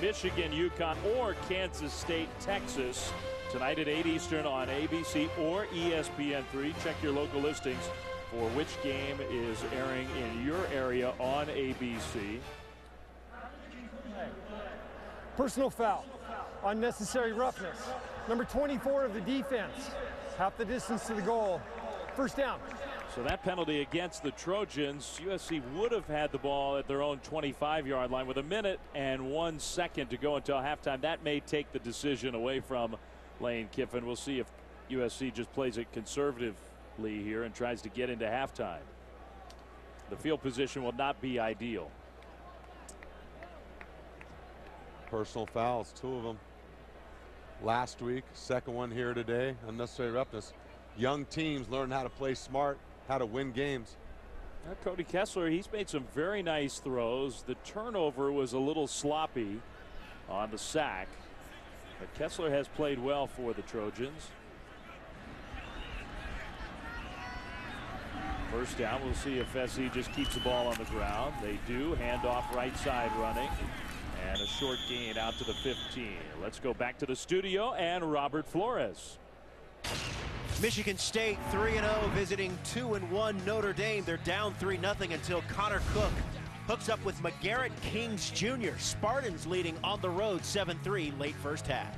Michigan, UConn, or Kansas State, Texas. Tonight at 8 Eastern on ABC or ESPN3. Check your local listings for which game is airing in your area on ABC. Personal foul. Unnecessary roughness. Number 24 of the defense. Half the distance to the goal. First down. So that penalty against the Trojans. USC would have had the ball at their own 25-yard line with 1 minute and 1 second to go until halftime. That may take the decision away from Lane Kiffin. We'll see if USC just plays it conservatively here and tries to get into halftime. The field position will not be ideal. Personal fouls, 2 of them. Last week, second one here today. Unnecessary roughness. Young teams learn how to play smart, how to win games. Now, Cody Kessler, he's made some very nice throws. The turnover was a little sloppy on the sack, but Kessler has played well for the Trojans. First down. We'll see if SC just keeps the ball on the ground. They do. Handoff right side running. And a short gain out to the 15. Let's go back to the studio and Robert Flores. Michigan State 3-0 visiting 2-1 Notre Dame. They're down 3-0 until Connor Cook hooks up with McGarrett Kings Jr. Spartans leading on the road 7-3 late first half.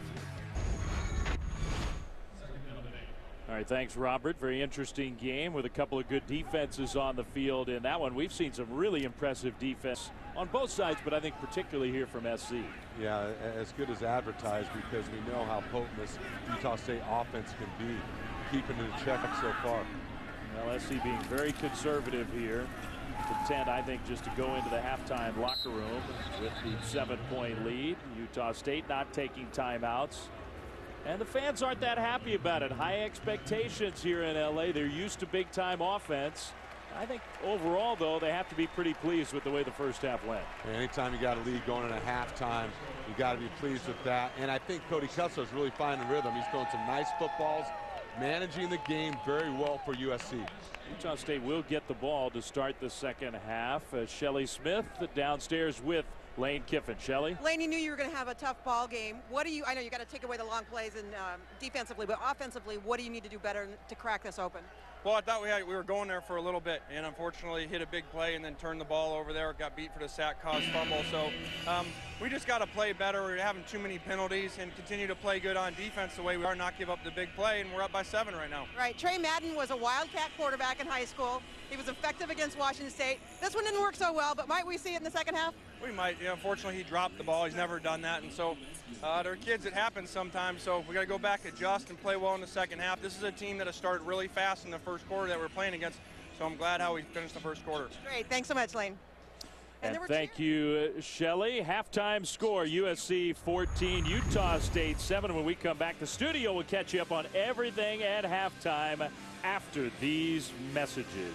All right, thanks, Robert. Very interesting game with a couple of good defenses on the field in that one. We've seen some really impressive defense on both sides, but I think particularly here from SC. Yeah, as good as advertised, because we know how potent this Utah State offense can be, keeping it in check so far. Well, SC being very conservative here, content, I think, just to go into the halftime locker room with the 7-point lead. Utah State not taking timeouts. And the fans aren't that happy about it. High expectations here in LA. They're used to big time offense. I think overall, though, they have to be pretty pleased with the way the first half went. Anytime you got a lead going into halftime, you got to be pleased with that. And I think Cody Kessler is really finding rhythm. He's throwing some nice footballs, managing the game very well for USC. Utah State will get the ball to start the second half. Shelly Smith downstairs with Lane Kiffin. Shelly? Lane, you knew you were going to have a tough ball game. I know you got to take away the long plays and defensively, but offensively, what do you need to do better to crack this open? Well, I thought we were going there for a little bit, and unfortunately hit a big play and then turned the ball over there. Got beat for the sack, caused fumble. So we just got to play better. We're having too many penalties and continue to play good on defense the way we are, not give up the big play, and we're up by 7 right now. Right. Trey Madden was a Wildcat quarterback in high school. He was effective against Washington State. This one didn't work so well, but might we see it in the second half? We might. You know, unfortunately, he dropped the ball. He's never done that, and so there are kids, it happens sometimes. So we got to go back, adjust, and play well in the second half. This is a team that has started really fast in the first quarter that we're playing against. So I'm glad how we finished the first quarter. Great. Thanks so much, Lane. And thank you, Shelly. Halftime score: USC 14, Utah State 7. When we come back, the studio will catch you up on everything at halftime after these messages.